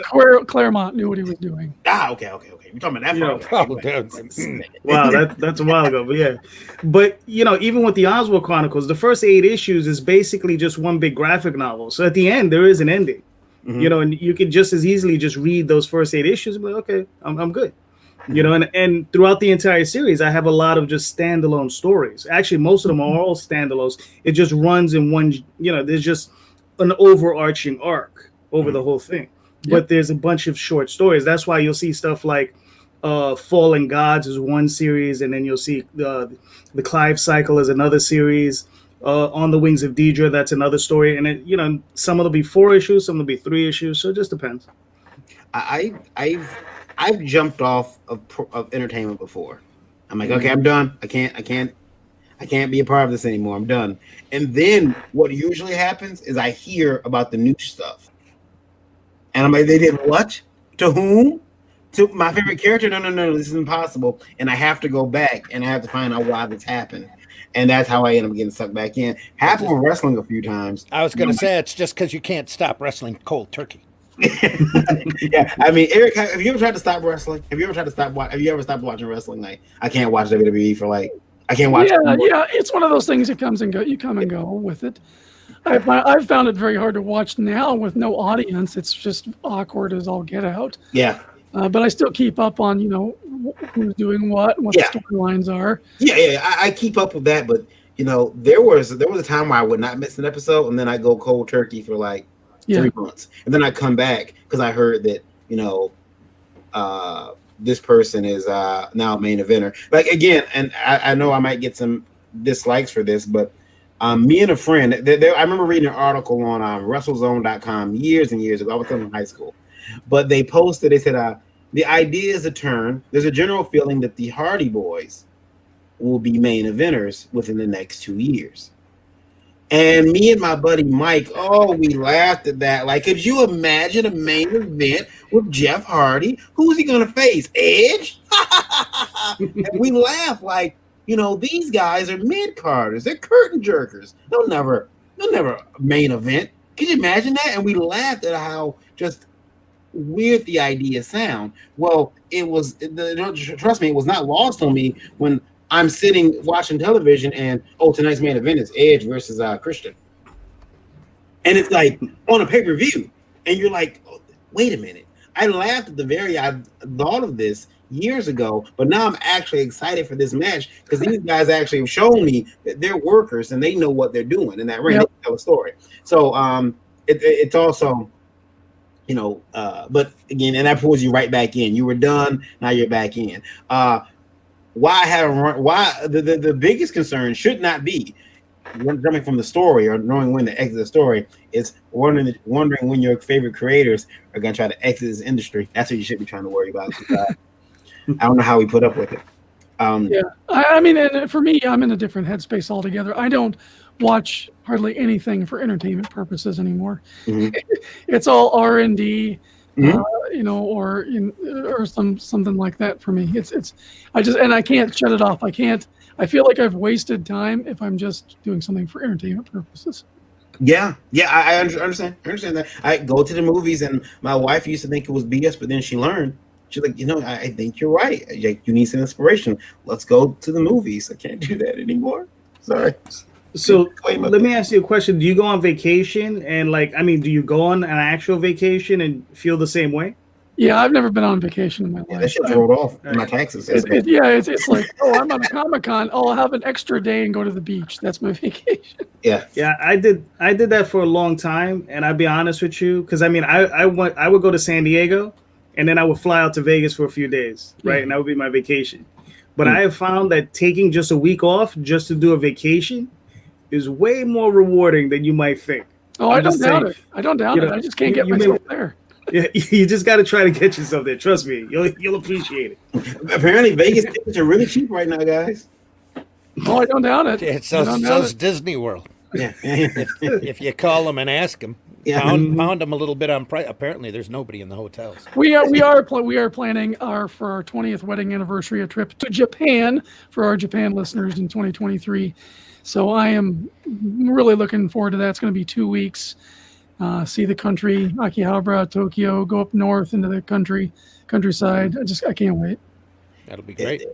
Claremont knew what he was doing. Okay. You're talking about that. Wow, that's a while ago, but yeah. But even with the Oswald Chronicles, the first 8 issues is basically just one big graphic novel. So at the end, there is an ending. And you could just as easily just read those first 8 issues and be like, okay, I'm good. And throughout the entire series, I have a lot of just standalone stories. Actually, most of them are all standalones. It just runs in one. There's just an overarching arc over the whole thing. But there's a bunch of short stories. That's why you'll see stuff like Fallen Gods is one series, and then you'll see the Clive Cycle is another series. On the Wings of Deidre, that's another story, and some of it'll be 4 issues, some will be 3 issues. So it just depends. I've jumped off of entertainment before. I'm like, okay, I'm done. I can't be a part of this anymore. I'm done. And then what usually happens is I hear about the new stuff. And I'm like, they did what? To whom? To my favorite character? No, this is impossible. And I have to go back and I have to find out why this happened. And that's how I end up getting sucked back in. Happened with wrestling a few times. I was going to say, it's just because you can't stop wrestling cold turkey. Yeah, I mean, Eric, have you ever tried to stop wrestling? Have you ever stopped watching wrestling? Like, I can't watch WWE for I can't watch. Yeah, it's one of those things that comes and go. You come and go with it. I've found it very hard to watch now with no audience. It's just awkward as all get out. Yeah. But I still keep up on who's doing what and what the storylines are. Yeah, I keep up with that. But there was a time where I would not miss an episode, and then I go cold turkey for 3 months, and then I come back because I heard that this person is now a main eventer. Again, and I know I might get some dislikes for this, but me and a friend, I remember reading an article on WrestleZone.com years and years ago. I was in high school, but they posted. They said the idea is a turn. There's a general feeling that the Hardy Boys will be main eventers within the next 2 years. And me and my buddy Mike, we laughed at that. Could you imagine a main event with Jeff Hardy? Who's he going to face? Edge? And we laugh these guys are mid-carders. They're curtain jerkers. They'll never main event. Can you imagine that? And we laughed at how just weird the idea sound. Well, trust me, it was not lost on me when I'm sitting watching television and tonight's main event is Edge versus Christian, and it's on a pay-per-view, and you're like, wait a minute. I laughed at I thought of this years ago, but now I'm actually excited for this match because these guys actually have shown me that they're workers and they know what they're doing in that ring. They tell a story. So it's also but again, and that pulls you right back in. You were done, now you're back in. why I haven't run, why the biggest concern should not be jumping from the story or knowing when to exit the story. Is wondering when your favorite creators are going to try to exit this industry. That's what you should be trying to worry about. I don't know how we put up with it. Yeah, I mean, and for me, I'm in a different headspace altogether. I don't watch hardly anything for entertainment purposes anymore. Mhm. It's all R&D, Mhm. or something like that for me. I can't shut it off. I feel like I've wasted time if I'm just doing something for entertainment purposes. Yeah, I understand. I understand that. I go to the movies, and my wife used to think it was BS, but then she learned. She's like, I think you're right. Like, you need some inspiration. Let's go to the movies. I can't do that anymore. Sorry. So let me ask you a question. Do you go on vacation and do you go on an actual vacation and feel the same way? Yeah, I've never been on vacation in my life. That shit rolled off in my taxes. It's like, oh, I'm on a Comic-Con. Oh, I'll have an extra day and go to the beach. That's my vacation. Yeah. I did that for a long time, and I'll be honest with you, because I would go to San Diego, and then I would fly out to Vegas for a few days, right? And that would be my vacation. But I have found that taking just a week off just to do a vacation is way more rewarding than you might think. Oh, I don't doubt it. I don't doubt it. I just can't get myself there. Yeah, you just got to try to get yourself there. Trust me, you'll appreciate it. Apparently, Vegas tickets are really cheap right now, guys. Oh, I don't doubt it. Yeah, so's Disney World. Yeah. If you call them and ask them, pound them a little bit on price. Apparently, there's nobody in the hotels. We are planning for our 20th wedding anniversary a trip to Japan for our Japan listeners in 2023. So I am really looking forward to that. It's going to be 2 weeks. See the country, Akihabara, Tokyo, go up north into the countryside. I can't wait. That'll be great.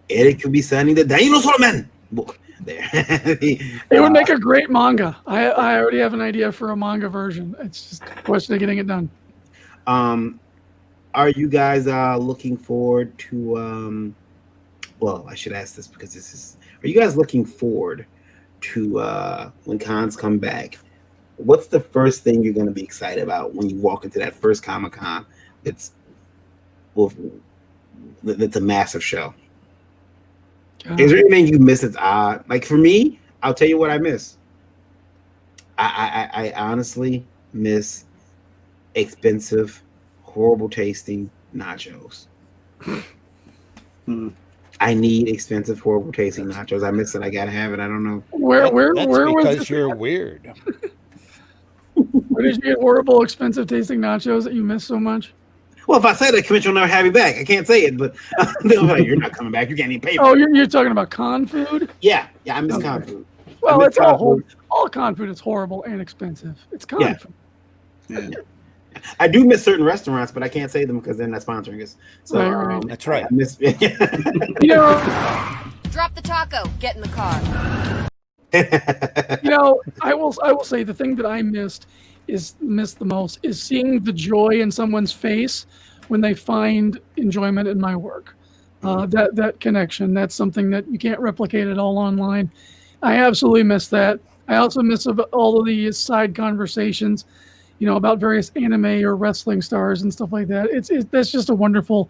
Eric could be signing the Dinosaur Man book there. It would make a great manga. I already have an idea for a manga version. It's just a question of getting it done. Are you guys looking forward to? Well, I should ask this because this is. Are you guys looking forward to when cons come back? What's the first thing you're going to be excited about when you walk into that first Comic-Con? It's a massive show. Is there anything you miss that's odd? Like for me, I'll tell you what I miss. I honestly miss expensive, horrible tasting nachos. I need expensive, horrible tasting nachos. I miss it. I gotta have it. I don't know. Where That's was because this? you're weird. Where did you get horrible, expensive tasting nachos that you miss so much? Well, if I say that, convention will never have me back. I can't say it, but they'll be like, you're not coming back. You can't even pay for Oh, it. you're talking about con food? Yeah, I miss con food. Well, it's con all con food is horrible and expensive. It's con food. Yeah. I do miss certain restaurants, but I can't say them because they're not sponsoring us. So Right. That's right. I miss. Drop the taco. Get in the car. I will say the thing that I missed the most is seeing the joy in someone's face when they find enjoyment in my work. That connection, that's something that you can't replicate at all online. I absolutely miss that. I also miss all of the side conversations, about various anime or wrestling stars and stuff like that. That's just a wonderful,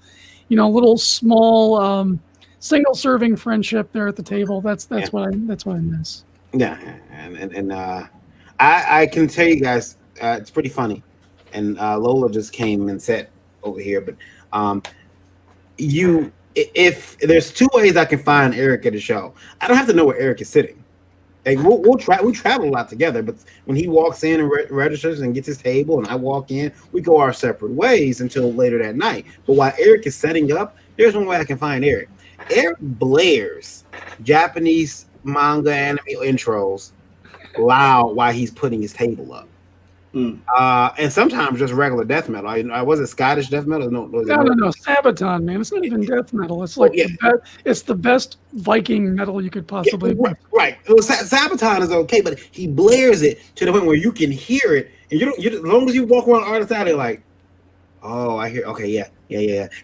little small single serving friendship there at the table. That's what I miss. Yeah, and I can tell you guys, it's pretty funny. And Lola just came and sat over here, but if there's two ways I can find Eric at a show, I don't have to know where Eric is sitting. Like we travel a lot together, but when he walks in and registers and gets his table, and I walk in, we go our separate ways until later that night. But while Eric is setting up, there's one way I can find Eric. Eric blares Japanese manga anime intros loud while he's putting his table up. And sometimes just regular death metal. I was it Scottish death metal? No, Sabaton, man. It's not even death metal. It's like it's the best Viking metal you could possibly. Yeah, right. Well, Sabaton is okay, but he blares it to the point where you can hear it, and as long as you walk around the other side, they're like, "Oh, I hear." Okay, yeah.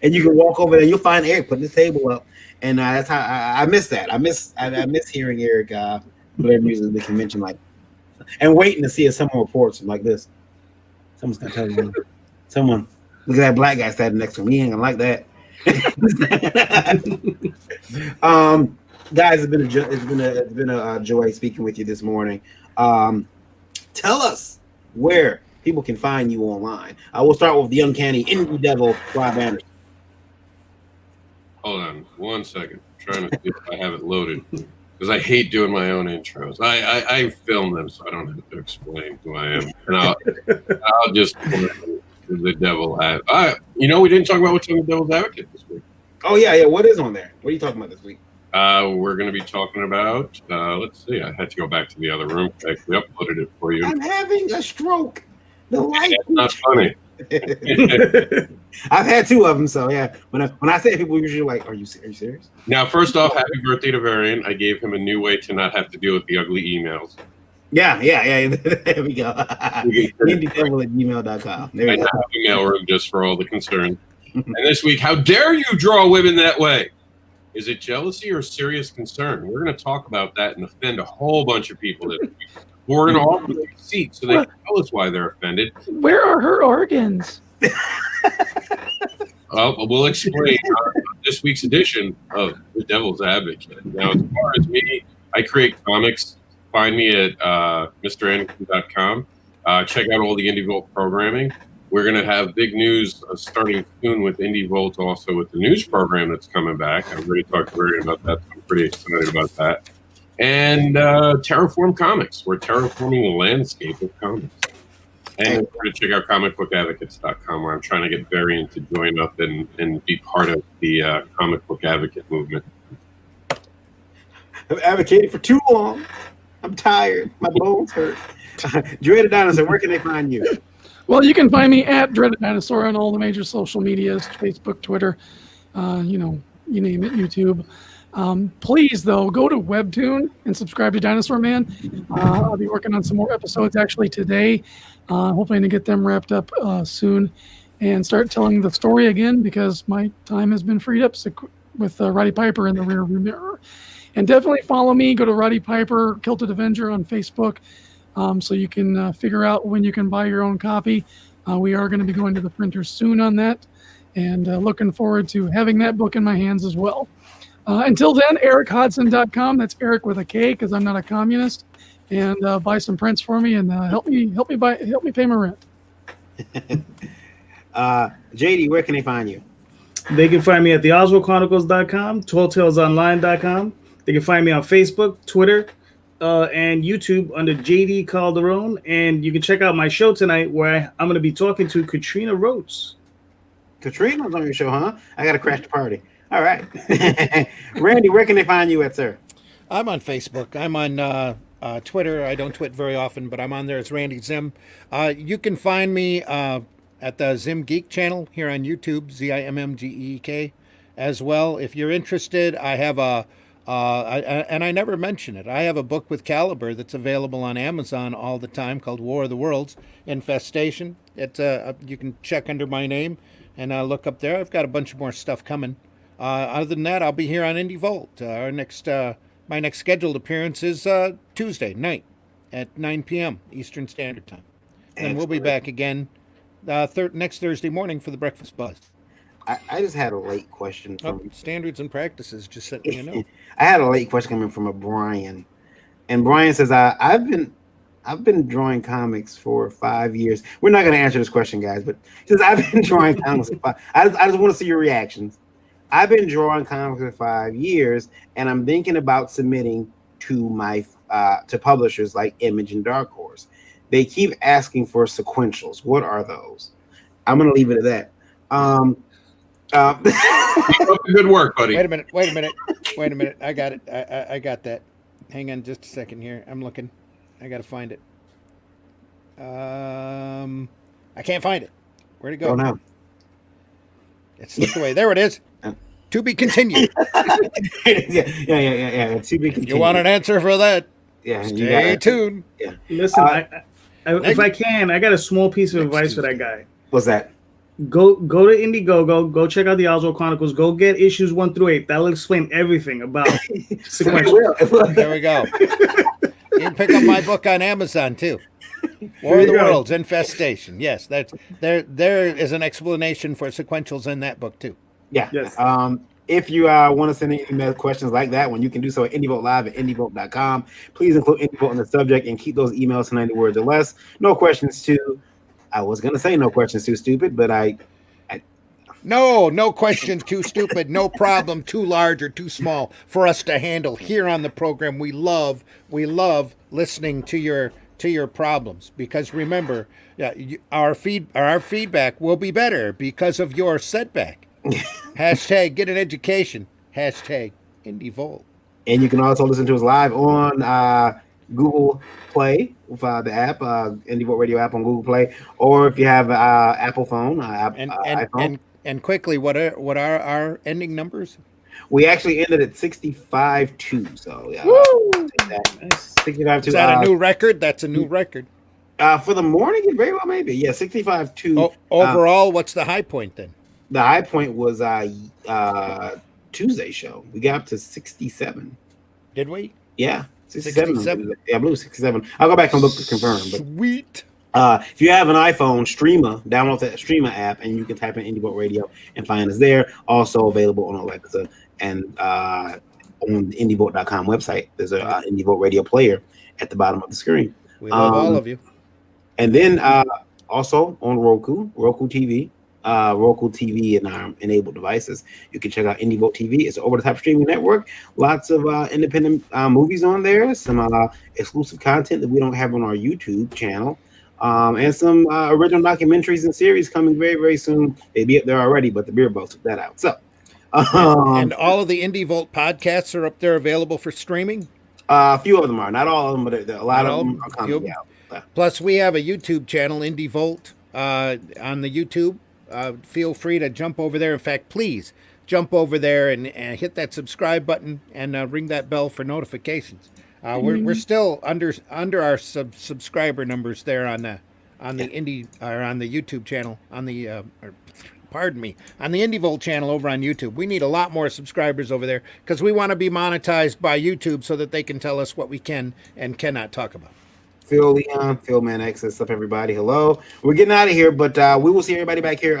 And you can walk over there, and you'll find Eric putting his table up, and that's how I miss that. I miss hearing Eric blare music at the convention, and waiting to see if someone reports him like this. Someone's gonna tell you. Someone look at that black guy standing next to him. He ain't gonna like that. Guys, it's been a joy speaking with you this morning. Tell us where people can find you online. I will start with the uncanny indie devil, Rob Anderson. Hold on 1 second. I'm trying to see if I have it loaded because I hate doing my own intros. I film them so I don't have to explain who I am, and I'll just the devil. We didn't talk about what's on the Devil's Advocate this week. Oh yeah. What is on there? What are you talking about this week? We're going to be talking about. Let's see. I had to go back to the other room. I actually uploaded it for you. I'm having a stroke. The light. It's not funny. I've had two of them, so yeah. When I say people usually like, are you serious? Now, first off, happy birthday to Varian. I gave him a new way to not have to deal with the ugly emails. Yeah. There we go. IndieDevil@gmail.com. There I you go. have a mailroom just for all the concern. And this week, how dare you draw women that way? Is it jealousy or serious concern? We're going to talk about that and offend a whole bunch of people this week. We're going to offer them seats so they can tell us why they're offended. Where are her organs? Well, we'll explain this week's edition of The Devil's Advocate. Now, as far as me, I create comics. Find me at MrAnderson.com. Check out all the Indie Volt programming. We're going to have big news starting soon with Indie Volt, also with the news program that's coming back. I've already talked to Varian about that. So I'm pretty excited about that. And Terraform Comics. We're terraforming the landscape of comics. And we're going to check out comicbookadvocates.com, where I'm trying to get Varian to join up and be part of the comic book advocate movement. I've advocated for too long. I'm tired. My bones hurt. Dreaded Dinosaur, where can they find you? Well, you can find me at Dreaded Dinosaur on all the major social medias, Facebook, Twitter, you name it, YouTube. Please, though, go to Webtoon and subscribe to Dinosaur Man. I'll be working on some more episodes actually today, hoping to get them wrapped up soon and start telling the story again because my time has been freed up with Roddy Piper in the rearview mirror. And definitely follow me. Go to Roddy Piper, Kilted Avenger on Facebook. So you can figure out when you can buy your own copy. We are going to be going to the printer soon on that, and looking forward to having that book in my hands as well. Until then, EricHodson.com. That's Eric with a K because I'm not a communist. And buy some prints for me and help me pay my rent. JD, where can they find you? They can find me at theoswaldchronicles.com, talltalesonline.com. They can find me on Facebook, Twitter, and YouTube under JD Calderon. And you can check out my show tonight where I'm going to be talking to Katrina Rhodes. Katrina's on your show, huh? I got to crash the party. All right. Randy, where can they find you at, sir? I'm on Facebook. I'm on Twitter. I don't twit very often, but I'm on there as Randy Zimm. You can find me at the Zimm Geek channel here on YouTube, ZIMMGEEK, as well. If you're interested, I have and I never mention it. I have a book with Caliber that's available on Amazon all the time called War of the Worlds, Infestation. It's you can check under my name and look up there. I've got a bunch of more stuff coming. Other than that, I'll be here on Indie Volt. My next scheduled appearance is Tuesday night at 9 p.m. Eastern Standard Time. And we'll be back again next Thursday morning for the Breakfast Buzz. I just had a late question from Standards and Practices just sent me a note. I had a late question coming from a Brian, and Brian says I've been drawing comics for 5 years. We're not going to answer this question, guys, but he says I've been drawing comics for 5. I just want to see your reactions. I've been drawing comics for 5 years, and I'm thinking about submitting to my to publishers like Image and Dark Horse. They keep asking for sequentials. What are those? I'm going to leave it at that. Good work, buddy. Wait a minute. I got it. I got that. Hang on just a second here. I'm looking. I got to find it. I can't find it. Where'd it go? Oh, no. It slipped away. There it is. To be continued. Yeah. To be continued. If you want an answer for that, stay tuned. Yeah. Listen, if I can, I got a small piece of advice for that guy. What's that? Go to Indiegogo. Go check out the Oswald Chronicles. Go get issues 1 through 8. That'll explain everything about sequential. There we go. You can pick up my book on Amazon too. War of the Worlds, Infestation. Yes, that's there is an explanation for sequentials in that book too. Yeah. Yes. If you want to send any email questions like that one, you can do so at IndieVoteLive at IndieVote.com. Please include IndieVote in the subject and keep those emails to 90 words or less. No questions too. I was going to say no questions too stupid, but No questions too stupid, no problem too large or too small for us to handle here on the program. We love listening to your problems, because remember, our feedback will be better because of your setback. Hashtag get an education. Hashtag IndieVolt. And you can also listen to us live on Google Play with the app, IndieVote Radio app on Google Play, or if you have Apple phone, iPhone. And quickly, what are our ending numbers? We actually ended at 65-2. So yeah, Nice. 65-2. Is that a new record? That's a new record. For the morning, it very well maybe. Yeah, 65-2. Overall, what's the high point then? The high point was Tuesday show. We got up to 67. Did we? Yeah, 67. Yeah, I believe 67. I'll go back and look to confirm. But Sweet. if you have an iPhone, Streamer, download that Streamer app, and you can type in IndieVote Radio and find us there. Also available on Alexa and on the IndieVote.com website. There's a IndieVote Radio player at the bottom of the screen. We love all of you. And then also on Roku TV. Roku TV and our enabled devices. You can check out IndieVote TV. It's an over-the-top streaming network. Lots of independent movies on there. Some exclusive content that we don't have on our YouTube channel. And some original documentaries and series coming very, very soon. They'd be up there already, but the Beer Boat took that out. So, and all of the IndieVolt podcasts are up there available for streaming? A few of them are. Not all of them, but a lot of them are coming out. Plus, we have a YouTube channel, IndieVolt, on the YouTube. Feel free to jump over there. In fact, please jump over there and hit that subscribe button and ring that bell for notifications. We're still under our subscriber numbers there on the indie or on the YouTube channel on the on the IndieVolt channel over on YouTube. We need a lot more subscribers over there because we want to be monetized by YouTube so that they can tell us what we can and cannot talk about. Phil Leon, Phil Man X, what's up, everybody? Hello. We're getting out of here, but we will see everybody back here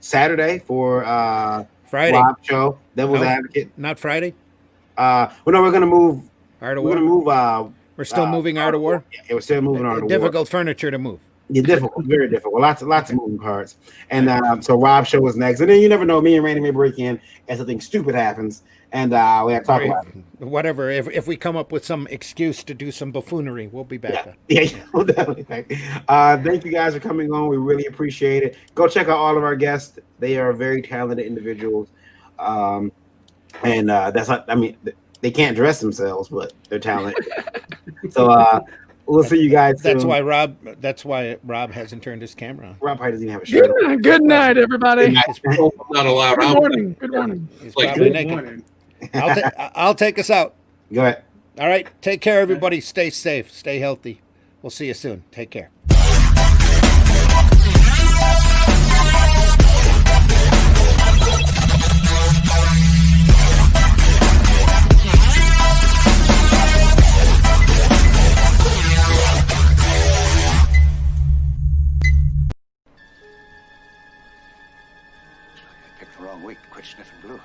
Saturday for Friday Rob show. Devil's Advocate. Not Friday. Well, no, we're gonna move. Art of We're War. gonna move. We're still moving Art of War. Yeah, we're still moving Art of War. Difficult furniture to move. Yeah, difficult, very difficult. Lots of moving parts. And so Rob's show is next, and then you never know. Me and Randy may break in and something stupid happens, and we have to talk about it. Whatever. If we come up with some excuse to do some buffoonery, we'll be back. Yeah, we'll definitely. Thank you guys for coming on. We really appreciate it. Go check out all of our guests. They are very talented individuals, and that's not. I mean, they can't dress themselves, but they're talented. So we'll see you guys soon. That's why Rob hasn't turned his camera on. Rob probably doesn't even have a shirt. Good night, everybody. Not allowed. Good morning. Good morning. He's Like, probably Good naked. morning. I'll take us out. Go ahead. All right. Take care, everybody. Stay safe. Stay healthy. We'll see you soon. Take care. Picked the wrong week to quit sniffing glue.